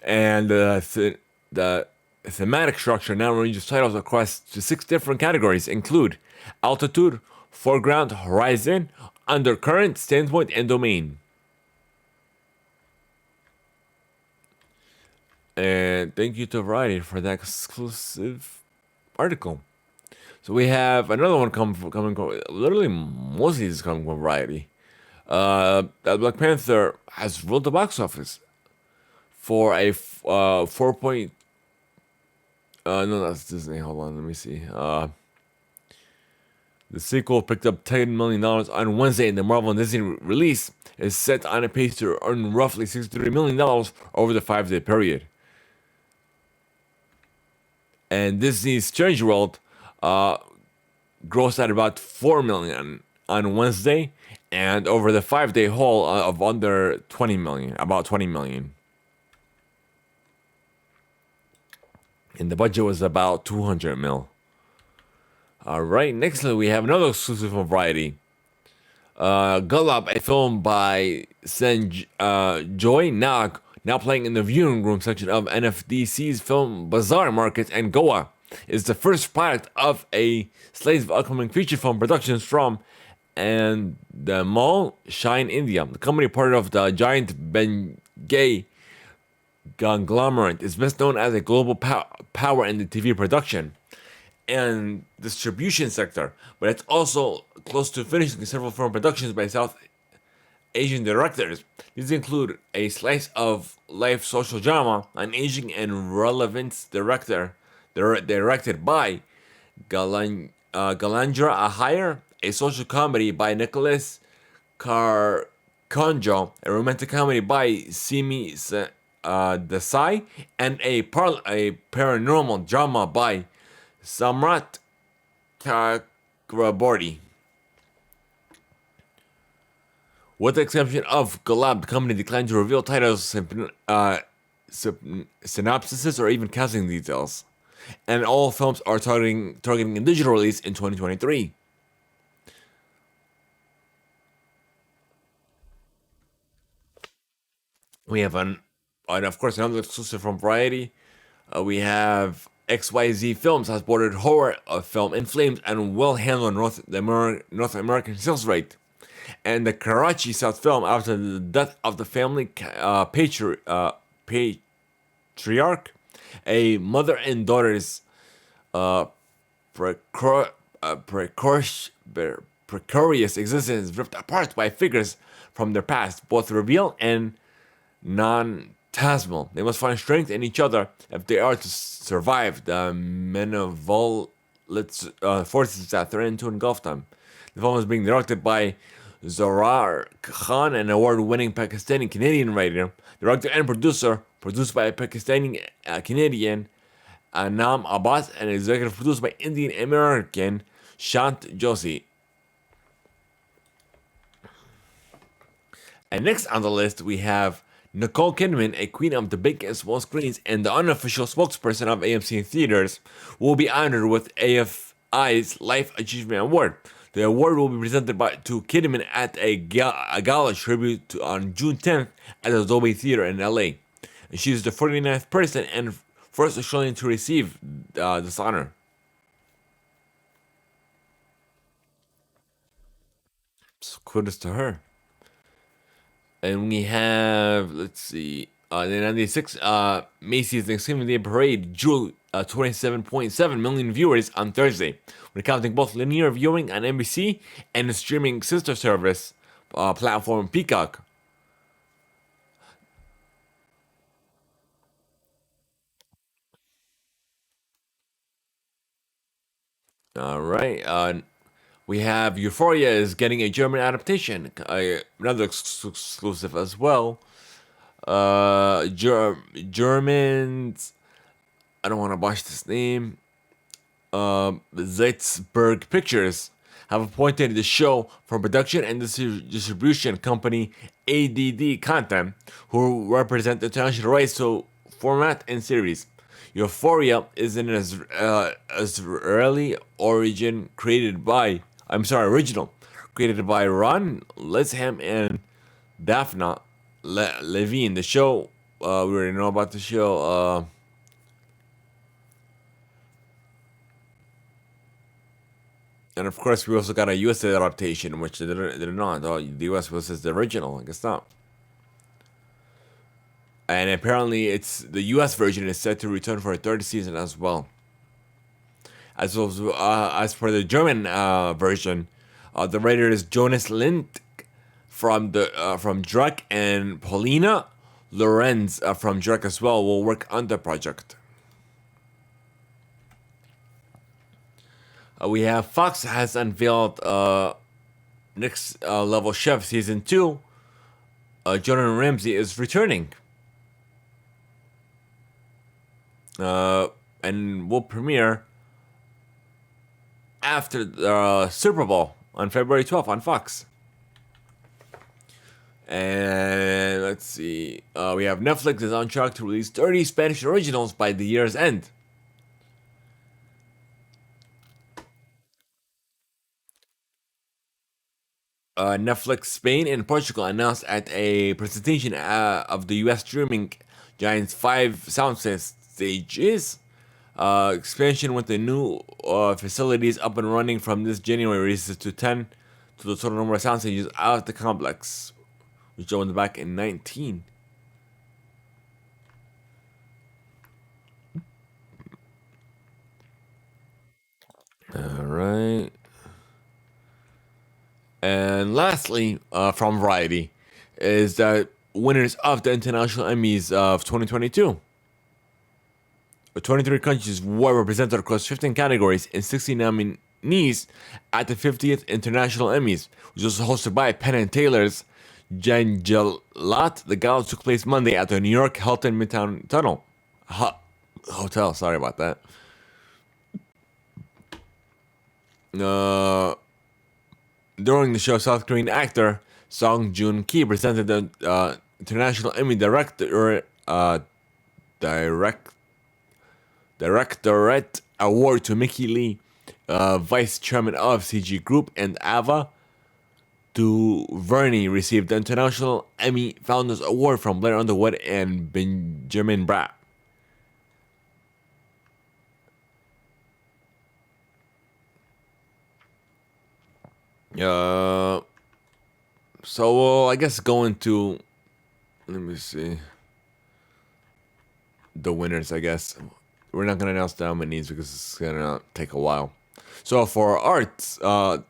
And the thematic structure now ranges titles across 6 different categories, include altitude, foreground, horizon, undercurrent, standpoint, and domain. And thank you to Variety for that exclusive article. So we have another one coming from, literally most of these is coming from Variety. That Black Panther has ruled the box office for a 4 point. No, that's Disney. Hold on, let me see. The sequel picked up $10 million on Wednesday, and the Marvel and Disney release is set on a pace to earn roughly $63 million over the 5-day period. And Disney's Strange World grossed at about $4 million on Wednesday, and over the 5-day haul of under $20 million, about $20 million. And the budget was about $200 million. All right, next we have another exclusive from Variety. Gulab, a film by Joy Nag, now playing in the viewing room section of NFDC's Film Bazaar Market in Goa, is the first product of a slate of upcoming feature film productions from and the Mall Shine India. The company, part of the giant Bengay conglomerate, is best known as a global power in the TV production and distribution sector, but it's also close to finishing several film productions by South Asian directors. These include a slice of life social drama, an aging and relevance directed by Galandra Ahire, a social comedy by Nicholas Carconjo, a romantic comedy by Simi Desai, and a paranormal drama by Samrat Chakraborty. With the exception of Gulab, the company declined to reveal titles, synopsises, or even casting details. And all films are targeting a digital release in 2023. We have and of course, another exclusive from Variety. We have XYZ Films has boarded horror film In Flames and will handle North American sales rate. And the Karachi South film, after the death of the family patriarch, a mother and daughter's precarious existence ripped apart by figures from their past, both real and non Tasmal. They must find strength in each other if they are to survive the malevolent forces that threaten to engulf them. The film is being directed by Zohar Khan, an award-winning Pakistani Canadian writer, director, and producer. Produced by a Pakistani Canadian Anam Abbas, and executive produced by Indian American Shant Joshi. And next on the list, we have Nicole Kidman, a queen of the big and small screens and the unofficial spokesperson of AMC Theaters, will be honored with AFI's Life Achievement Award. The award will be presented to Kidman at a gala tribute on June 10th at the Dolby Theater in LA. And she is the 49th person and first Australian to receive this honor. So kudos to her. And we have, let's see, the 96 Macy's Thanksgiving Day Parade drew 27.7 million viewers on Thursday. We're counting both linear viewing on NBC and the streaming sister service platform Peacock. All right. We have Euphoria is getting a German adaptation, another exclusive as well. Germans, I don't want to botch this name. Zeitzberg Pictures have appointed the show for production and distribution company ADD Content, who represent the international rights to format and series. Euphoria is an Israeli original created by Ron Lesham and Daphna Levine. The show, we already know about the show. And of course, we also got a US adaptation, which they're not. The US was the original, I guess not. And apparently, the US version is set to return for a third season as well. As for the German version, the writer is Jonas Lind from Drek, and Paulina Lorenz from Drek as well will work on the project. We have Fox has unveiled Next Level Chef Season 2. Jordan Ramsay is returning. And will premiere after the Super Bowl on February 12th on Fox. And let's see. We have Netflix is on track to release 30 Spanish originals by the year's end. Netflix Spain and Portugal announced at a presentation of the US streaming giant's 5 sound stages. Expansion with the new facilities up and running from this January releases to 10 to the total number of sound stages out of the complex, which opened back in 19. Alright. And lastly, from Variety, is that winners of the International Emmys of 2022. 23 countries were represented across 15 categories and 60 nominees at the 50th International Emmys, which was hosted by Penn and Teller's Jangelat. The gala took place Monday at the New York Hilton Midtown Tunnel Hotel. Sorry about that. During the show, South Korean actor Song Joon Ki presented the International Emmy Directorate Award to Mickey Lee, Vice Chairman of CG Group, and Ava DuVernay received the International Emmy Founders Award from Blair Underwood and Benjamin Bratt. So we'll, I guess, go into, let me see, the winners, I guess. We're not going to announce the nominees because it's going to take a while. So for arts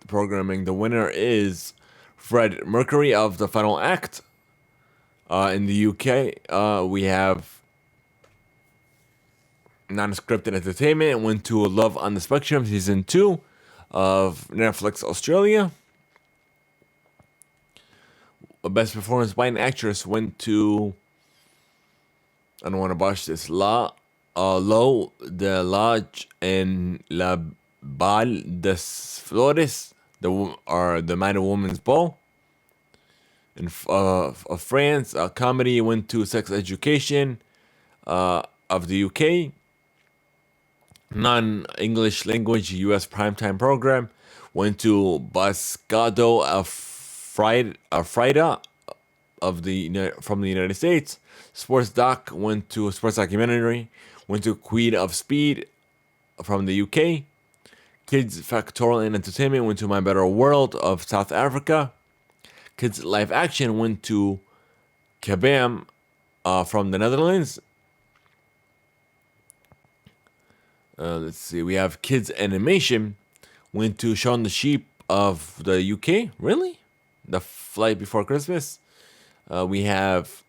programming, the winner is Fred Mercury of The Final Act. In the UK, we have non-scripted entertainment. It went to Love on the Spectrum season 2 of Netflix Australia. Best performance by an actress went to, I don't want to botch this, Lo de Lodge and La Bal des Flores, the Man and Woman's Ball. In of France, comedy went to Sex Education of the UK. Non-English language U.S. primetime program went to Bascado Frida of from the United States. Sports doc went to sports documentary. Went to Queen of Speed from the UK. Kids Factorial and Entertainment went to My Better World of South Africa. Kids Live Action went to Kabam from the Netherlands. Let's see. We have Kids Animation went to Shaun the Sheep of the UK. Really? The Flight Before Christmas. We have,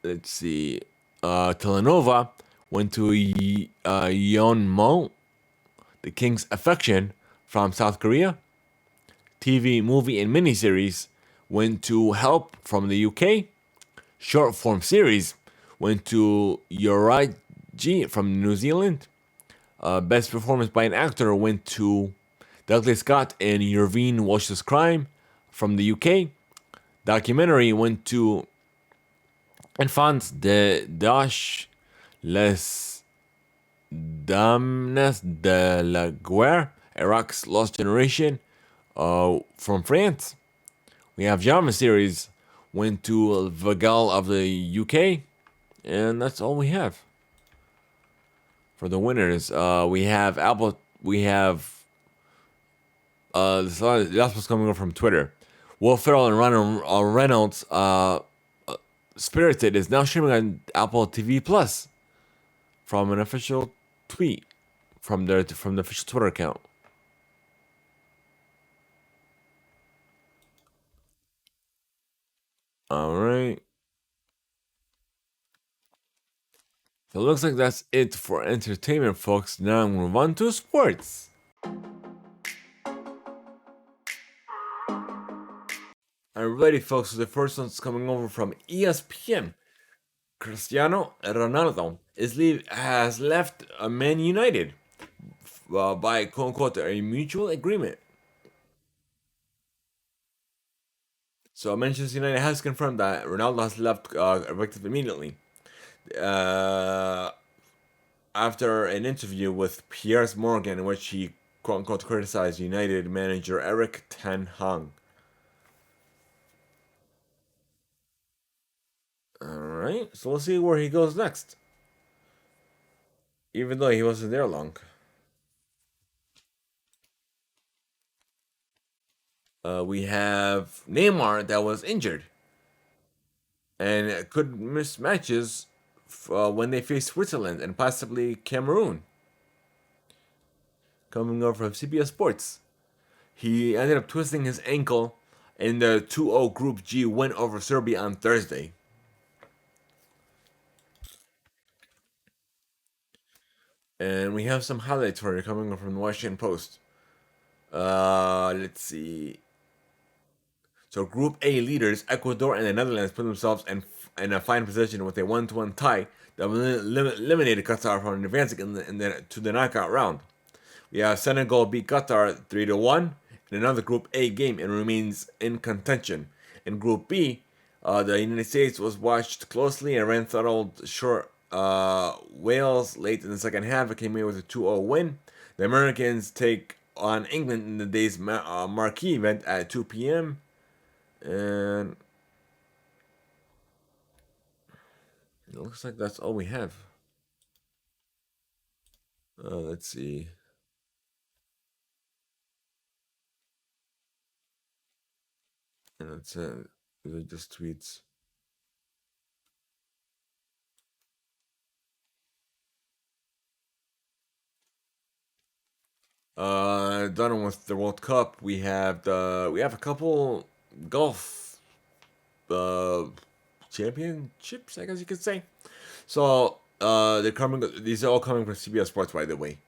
let's see, Telenova went to Yeon Mo, The King's Affection from South Korea. TV, movie, and miniseries went to Help from the UK. Short form series went to Yoraji from New Zealand. Best performance by an actor went to Douglas Scott in Irvine Watches Crime from the UK. Documentary went to Enfants de Dash Les Dames de la Guerre, Iraq's Lost Generation from France. We have drama series went to Vagal of the UK, and that's all we have for the winners. We have Apple. We have that's what's coming over from Twitter. Will Ferrell and Ryan Reynolds. Spirited is now streaming on Apple TV Plus from an official tweet from the official Twitter account. All right. So it looks like that's it for entertainment, folks. Now I'm gonna move on to sports. Alrighty, folks. So the first one's coming over from ESPN. Cristiano Ronaldo has left Man United by quote unquote a mutual agreement. So Manchester United has confirmed that Ronaldo has left effective immediately. Uh, After an interview with Piers Morgan in which he quote unquote criticized United manager Eric Ten Hag. Alright, so we'll see where he goes next. Even though he wasn't there long. We have Neymar that was injured and could miss matches when they face Switzerland and possibly Cameroon. Coming over from CBS Sports. He ended up twisting his ankle in the 2-0 Group G win over Serbia on Thursday. And we have some highlights for you coming up from the Washington Post. Let's see. So Group A leaders Ecuador and the Netherlands put themselves in a fine position with a 1-1 tie that eliminated Qatar from advancing to the knockout round. We have Senegal beat Qatar 3-1 in another Group A game and remains in contention. In Group B, the United States was watched closely and ran throttled short Wales late in the second half. It came away with a 2-0 win. The Americans take on England in the day's marquee event at 2 p.m. And it looks like that's all we have. Let's see. And that's it. These are just tweets. Done with the World Cup. We have a couple golf uh, championships, I guess you could say. So they're coming. These are all coming from CBS Sports, by the way.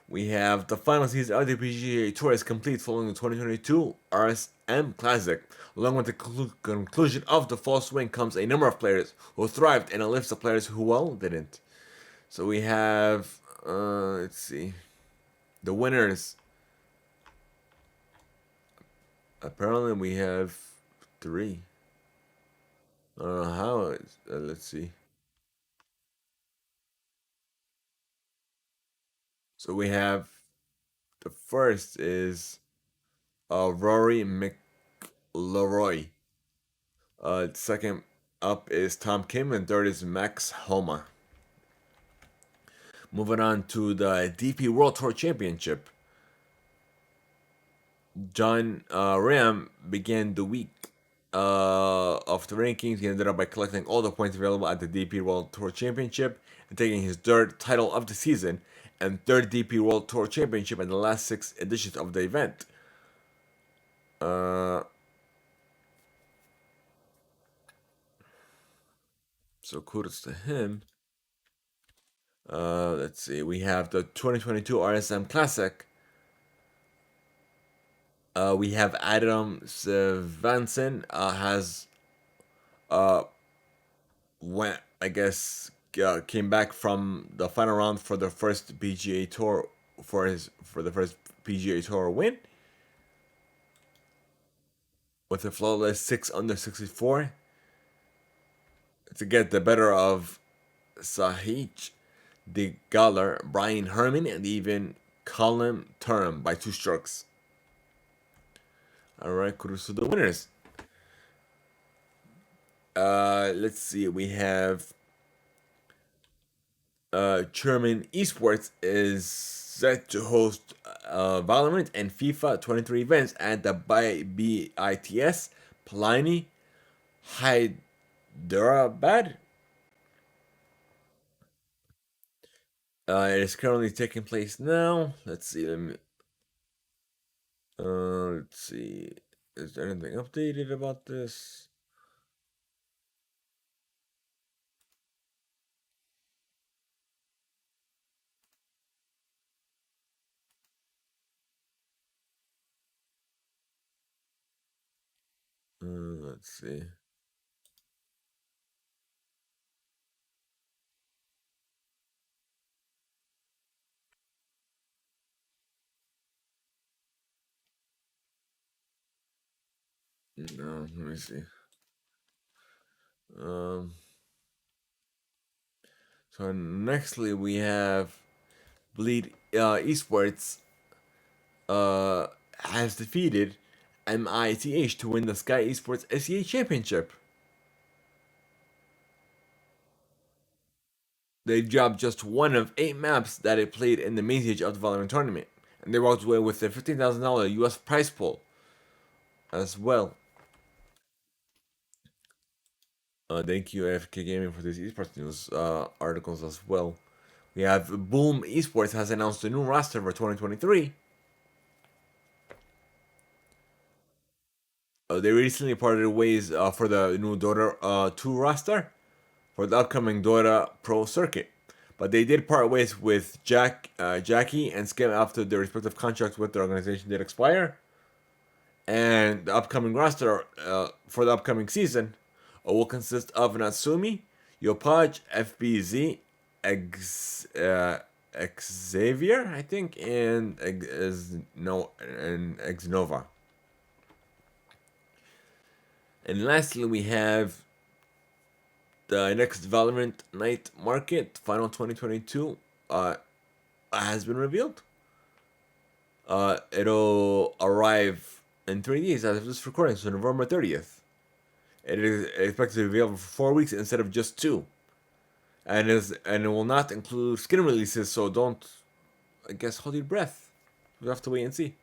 We have the final season of the PGA Tour is complete following the 2022 RSM Classic. Along with the conclusion of the fall swing comes a number of players who thrived and a list of players who, well, didn't. So we have, let's see, the winners. Apparently we have three. I don't know how. Let's see. So we have the first is Rory McIlroy. Second up is Tom Kim, and third is Max Homa. Moving on to the DP World Tour Championship. John Ram began the week of the rankings. He ended up by collecting all the points available at the DP World Tour Championship and taking his third title of the season and third DP World Tour Championship in the last 6 editions of the event. So kudos to him. Let's see. We have the 2022 RSM Classic. We have Adam Svensson has went, I guess, came back from the final round for the first PGA Tour for the first PGA Tour win with a flawless 6 under 64 to get the better of Sahich De Galler, Brian Herman, and even Colin Term by 2 strokes. Alright, kudos to the winners. Let's see, we have German Esports is set to host Valorant and FIFA 23 events at the BITS Pliny Hyderabad. It is currently taking place now. Let's see. Let's see. Is there anything updated about this? Let's see. No, let me see. So nextly we have Bleed Esports has defeated MITH to win the Sky Esports SEA Championship. They dropped just one of 8 maps that it played in the main stage of the Valorant tournament, and they walked away with a $15,000 US prize pool as well. Thank you, AFK Gaming, for these esports news articles as well. We have Boom Esports has announced a new roster for 2023. They recently parted ways for the new Dota 2 roster for the upcoming Dota Pro circuit. But they did part ways with Jackie and Skim after their respective contracts with the organization did expire. And the upcoming roster for the upcoming season will consist of Natsumi, Yopaj, FBZ, Xavier, I think, and Xnova. And lastly, we have the next Valorant Night Market Final 2022 has been revealed. It'll arrive in 3 days as of this recording, so November 30th. It is expected to be available for 4 weeks instead of just 2. And it will not include skin releases, so don't, I guess, hold your breath. We'll have to wait and see.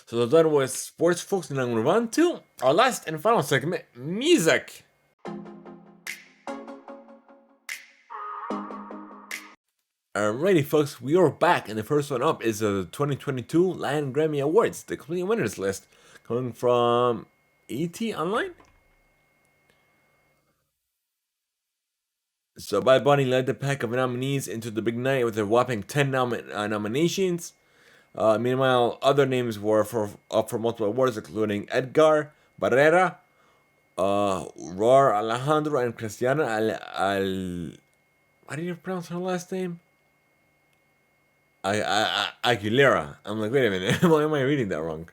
So that was sports, folks, and I'm going to move on to our last and final segment, music. Alrighty, folks, we are back, and the first one up is the 2022 Lion Grammy Awards, the complete winners list, coming from ET Online. So Bad Bunny led the pack of nominees into the big night with a whopping 10 nominations. Meanwhile, other names were up for multiple awards, including Edgar Barrera, Roar Alejandro, and Cristiana how do you pronounce her last name? Aguilera. I'm like, wait a minute, why am I reading that wrong?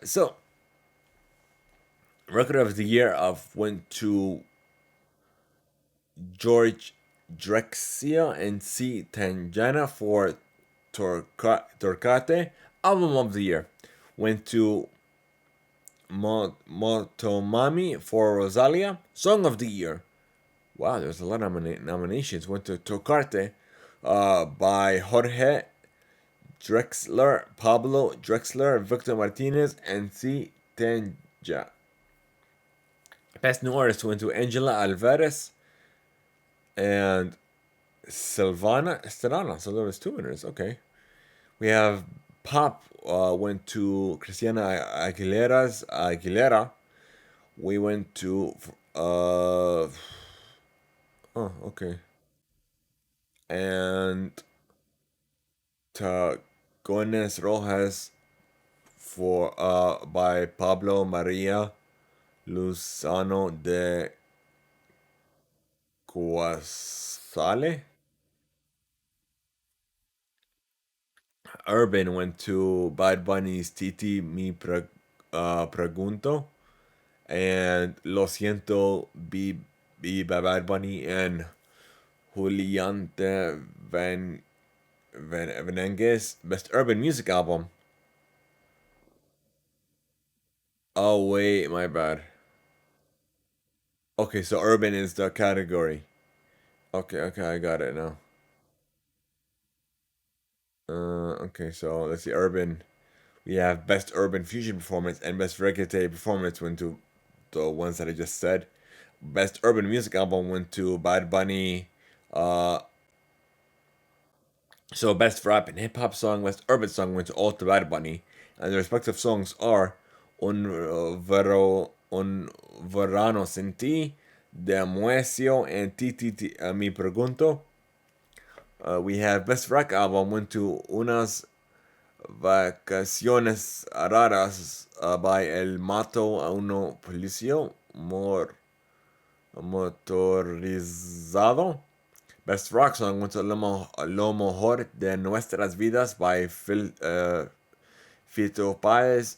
So, record of the year of went to George Drexia and C. Tangana for Torcate. Album of the year went to Motomami for Rosalia. Song of the year. Wow, there's a lot of nominations. Went to Tocarte by Jorge Drexler, Pablo Drexler, Victor Martinez, and C. Tenja. Best New Artist went to Angela Alvarez and Silvana Estrada. So there was two winners. Okay. We have Pop went to Christina Aguilera. We went to okay. And Tacones Rojas for by Pablo Maria Luzano de Cuasale. Urban went to Bad Bunny's Titi Pregunto and Lo Siento Be Bad Bunny and Juliante Venenguez Best Urban Music Album. Oh wait, my bad. Okay, so urban is the category. Okay, I got it now. Okay, so let's see, urban. We have best urban fusion performance and best reggae performance went to the ones that I just said. Best urban music album went to Bad Bunny. Uh, so best rap and hip hop song, best urban song went to all to Bad Bunny, and the respective songs are Un Verano Sin Ti, De Muesio, and Ti Mi Pregunto. We have best rock album went to Unas Vacaciones Raras by El Mato a Uno Policio Motorizado. Best rock song went to Lo Mejor de Nuestras Vidas by Fito Páez.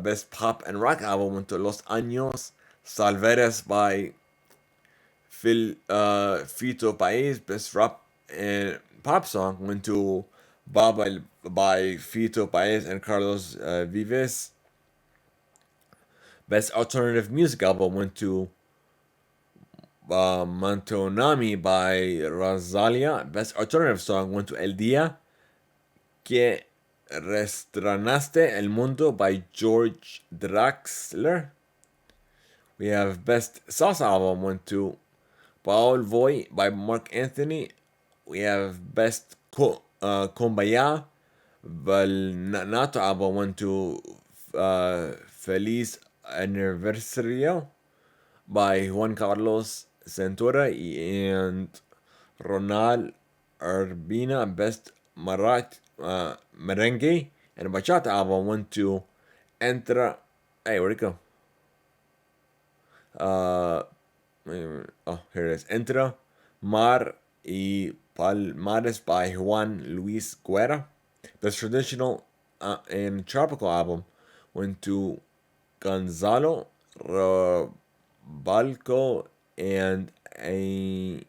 Best pop and rock album went to Los Años Salveres by Fito Páez. Best rap and pop song went to Baba by Fito Paez and Carlos Vives. Best alternative music album went to Mantonami by Rosalia. Best alternative song went to El Día que Restranaste el Mundo by George Draxler. We have best salsa album went to Paul Voy by Mark Anthony. We have best Kumbaya Vallenato album went to Feliz Aniversario by Juan Carlos Centura and Ronald Urbina. Best merengue and bachata album went to Entra. Hey, where'd it go? Here it is. Entra Mar y Palmares by Juan Luis Guerra. Best traditional and tropical album went to Gonzalo Balco and Amy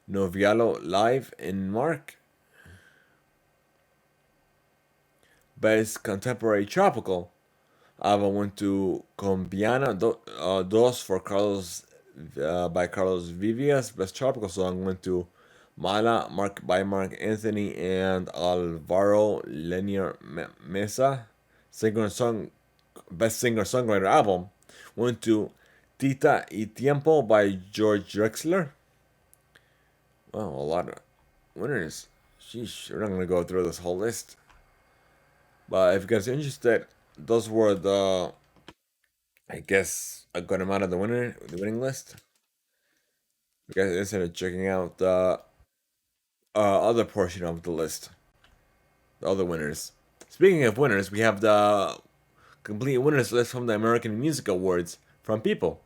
Novialo live in Mark. Best contemporary tropical album went to Combiana Dos for Carlos by Carlos Vivias. Best tropical song went to Mala by Mark Anthony and Alvaro Lenier Mesa. Best singer songwriter album went to Tita y Tiempo by George Drexler. Wow, a lot of winners. Sheesh, we're not gonna go through this whole list. But if you guys are interested, those were the, I guess, a good amount of the winning list. You guys are interested in checking out the other portion of the list, the other winners. Speaking of winners, we have the complete winners list from the American Music Awards from People.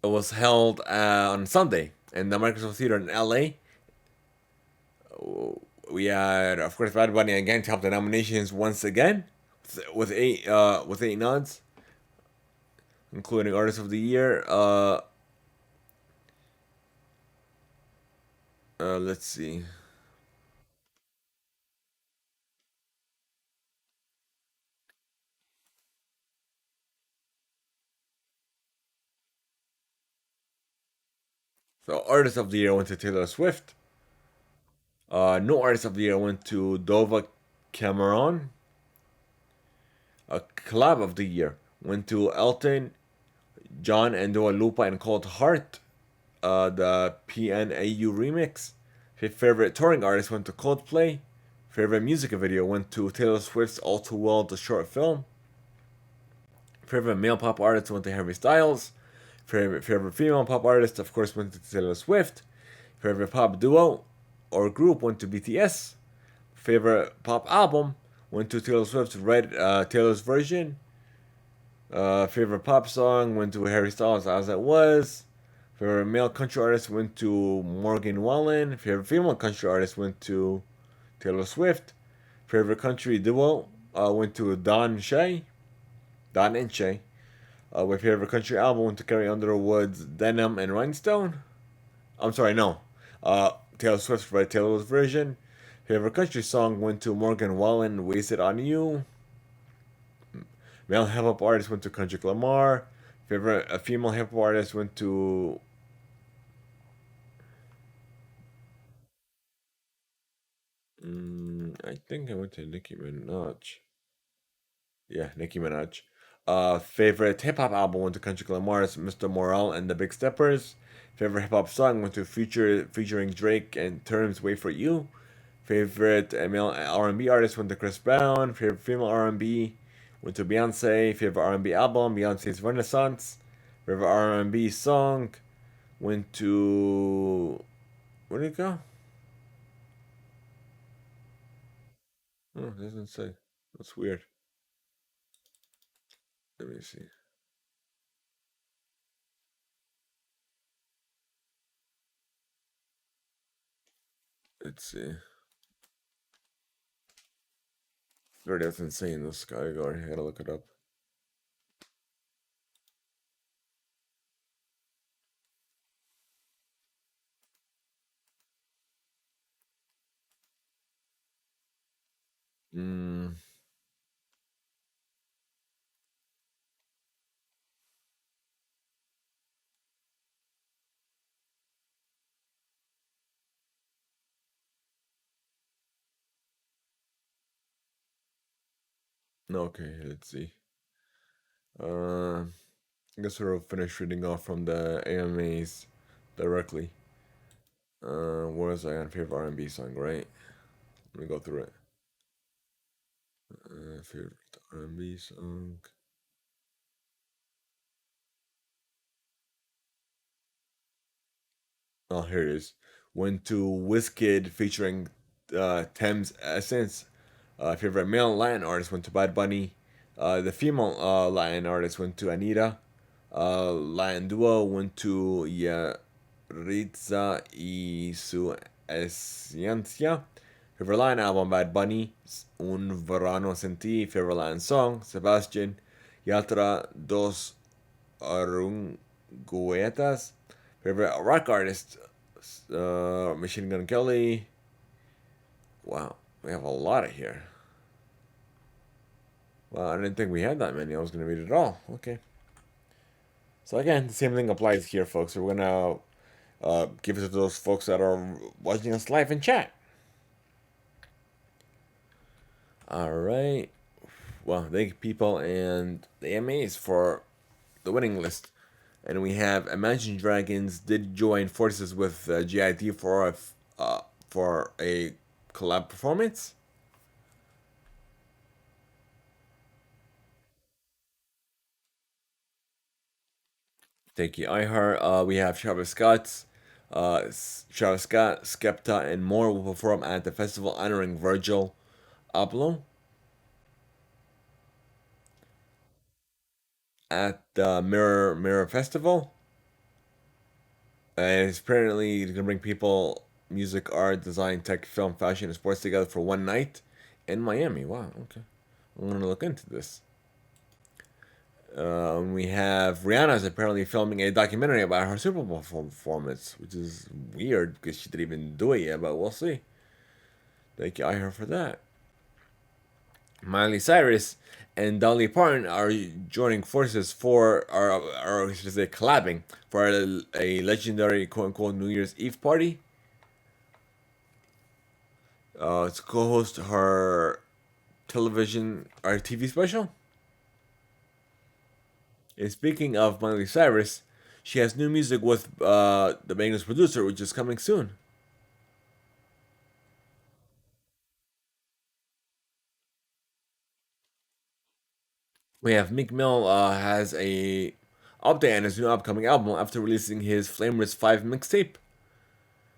It was held on Sunday in the Microsoft Theater in LA. We had, of course, Bad Bunny again topped the nominations once again with eight nods, including Artist of the Year. Let's see. So, Artist of the Year went to Taylor Swift. No Artist of the Year went to Dova Cameron. Collab of the Year went to Elton John and Dua Lipa and Cold Heart. The PNAU remix. Favorite touring artist went to Coldplay. Favorite music video went to Taylor Swift's All Too Well, the short film. Favorite male pop artist went to Harry Styles. Favorite female pop artist, of course, went to Taylor Swift. Favorite pop duo or group went to BTS. Favorite pop album went to Taylor Swift's Red Taylor's version. Favorite pop song went to Harry Styles, As It Was. Favorite male country artist went to Morgan Wallen. Favorite female country artist went to Taylor Swift. Favorite country duo went to Don and Shay. My favorite country album went to Carrie Underwood's Denim and Rhinestone. I'm sorry, no. Taylor Swift's Red Taylor's version. Favorite country song went to Morgan Wallen, Wasted on You. Male hip hop artist went to Kendrick Lamar. Favorite female hip hop artist went to I think I went to Nicki Minaj. Yeah, Nicki Minaj. Favorite hip hop album went to Kendrick Lamar's Mr. Morale and the Big Steppers. Favorite hip hop song went to featuring Drake and Terms Wait for You. Favorite male R&B artist went to Chris Brown. Favorite female R&B went to Beyonce. Favorite R&B album, Beyonce's Renaissance. Favorite R&B song went to, where did it go? Oh, it doesn't say. That's weird. Let me see. Let's see. It doesn't say in the sky. I gotta look it up. Mm, no, okay, let's see. I guess we'll finish reading off from the AMAs directly. Where was I on favorite R&B song, right? Let me go through it. Favorite R&B song. Oh, here it is. Went to Wizkid featuring Thames Essence. Favorite male Latin artist went to Bad Bunny. The female Latin artist went to Anita. Latin duo went to Yaritza y su Esencia. Favorite Latin album, Bad Bunny. Un Verano Sentí. Favorite Latin song, Sebastian. Yatra Dos Arunguetas. Favorite rock artist, Machine Gun Kelly. Wow, we have a lot of here. Well, I didn't think we had that many. I was going to read it all. Okay. So again, the same thing applies here, folks. So we're going to give it to those folks that are watching us live in chat. All right. Well, thank you, people, and the AMAs for the winning list. And we have Imagine Dragons did join forces with GIT for a collab performance. Thank you, iHeart. We have Travis Scott, Travis Scott, Skepta, and more will perform at the festival honoring Virgil Abloh at the Mirror Festival. And it's apparently going to bring people, music, art, design, tech, film, fashion, and sports together for one night in Miami. Wow, okay. I'm going to look into this. We have Rihanna's apparently filming a documentary about her Super Bowl performance, which is weird because she didn't even do it yet, but we'll see. Thank you, I heard for that. Miley Cyrus and Dolly Parton are joining forces for, or should I say, collabing for a legendary quote unquote New Year's Eve party. To co-host her television or TV special. And speaking of Miley Cyrus, she has new music with the Bangles producer, which is coming soon. We have Meek Mill has a update on his new upcoming album after releasing his Flameless 5 mixtape,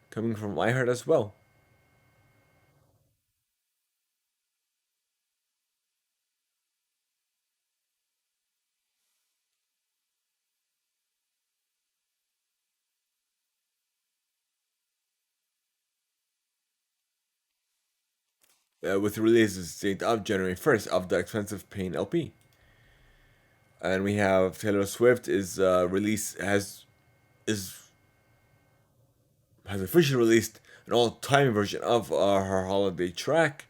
coming from iHeart as well. With the release date of January 1st of the Expensive Pain LP. And we have Taylor Swift is release is has officially released an all-time version of her holiday track,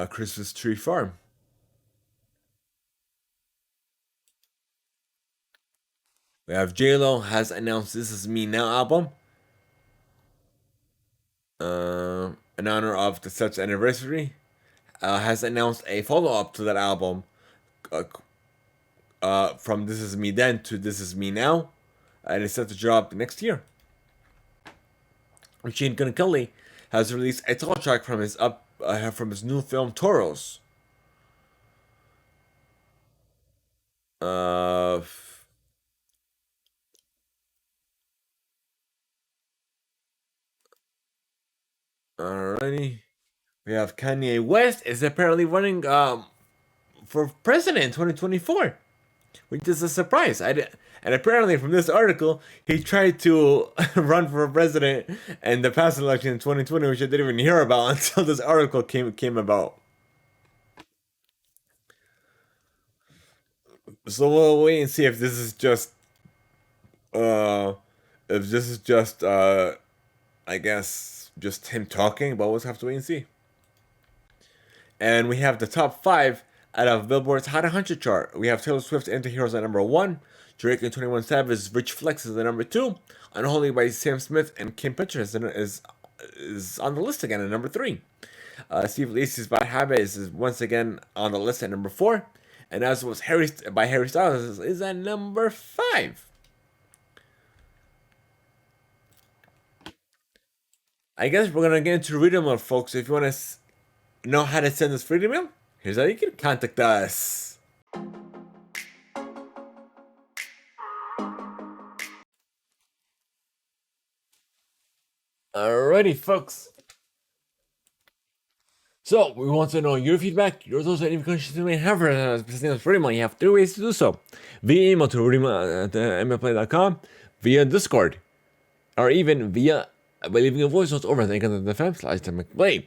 Christmas Tree Farm. We have J-Lo has announced This Is Me Now album, in honor of the set's anniversary. Has announced a follow-up to that album, uh, from This Is Me Then to This Is Me Now, and it's set to drop next year. Machine Gun Kelly has released a title track from his new film Toros. Uh, Alrighty. We have Kanye West is apparently running for president in 2024, which is a surprise. And apparently, from this article, he tried to run for president in the past election in 2020, which I didn't even hear about until this article came about. So we'll wait and see if this is just uh if this is just I guess just him talking, but we'll have to wait and see. And we have the top five out of Billboard's Hot 100 chart. We have Taylor Swift's Anti-Heroes at number one, Drake and 21 Savage's Rich Flex is at number two, Unholy by Sam Smith and Kim Petras is on the list again at number three. Steve Lacy's Bad Habit is once again on the list at number four, and as was Harry Styles is at number five. I guess we're gonna get into reading mode, folks. If you want to know how to send us free email, here's how you can contact us. Alrighty, folks. So, we want to know your feedback, your thoughts, and any questions you may have for us. You have three ways to do so: via email to rudyma@mplay.com, via Discord, or even via by leaving a voice note over at anchor.fm/Theimpactplay.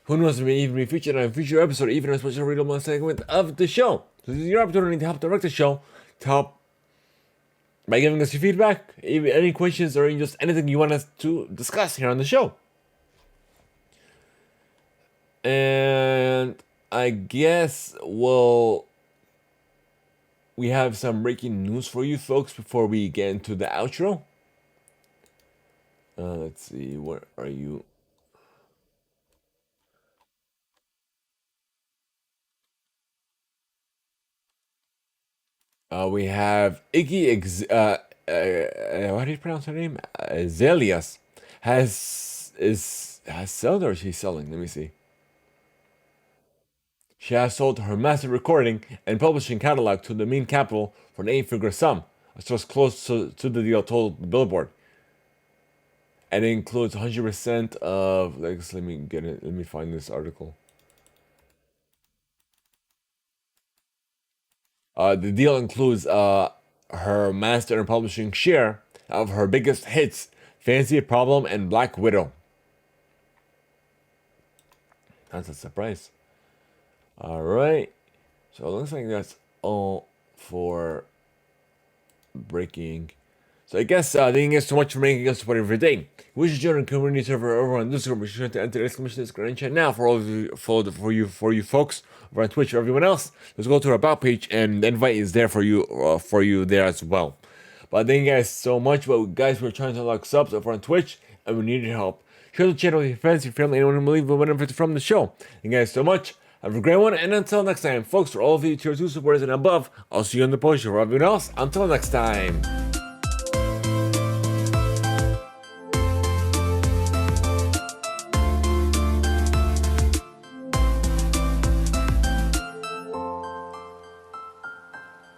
Who knows, may even be featured on a future episode, even a special readable segment of the show. So this is your opportunity to help direct the show, to help by giving us your feedback, any questions, or just anything you want us to discuss here on the show. And I guess we have some breaking news for you folks before we get into the outro. Let's see, where are you? We have how do you pronounce her name? Zelias has has sold or she's selling. Let me see. She has sold her master recording and publishing catalog to the main capital for an 8-figure sum, a source close to the deal told Billboard. And it includes 100% of, like, let me get it. Let me find this article. The deal includes her master and publishing share of her biggest hits, Fancy Problem and Black Widow. That's a surprise. Alright. So it looks like that's all for breaking. So I guess thank you guys so much for making us part of your day. We should join a community server over on Discord. Be sure to enter the exclamation Discord and chat now for all of you, for you folks over on Twitch or everyone else. Let's go to our about page and the invite is there for you there as well. But thank you guys so much. But guys, we're trying to unlock subs over on Twitch and we need your help. Share the channel with your friends, your family, anyone who believe will benefit from the show. Thank you guys so much. Have a great one, and until next time, folks, for all of you tier 2 supporters and above, I'll see you on the post show. For everyone else, until next time.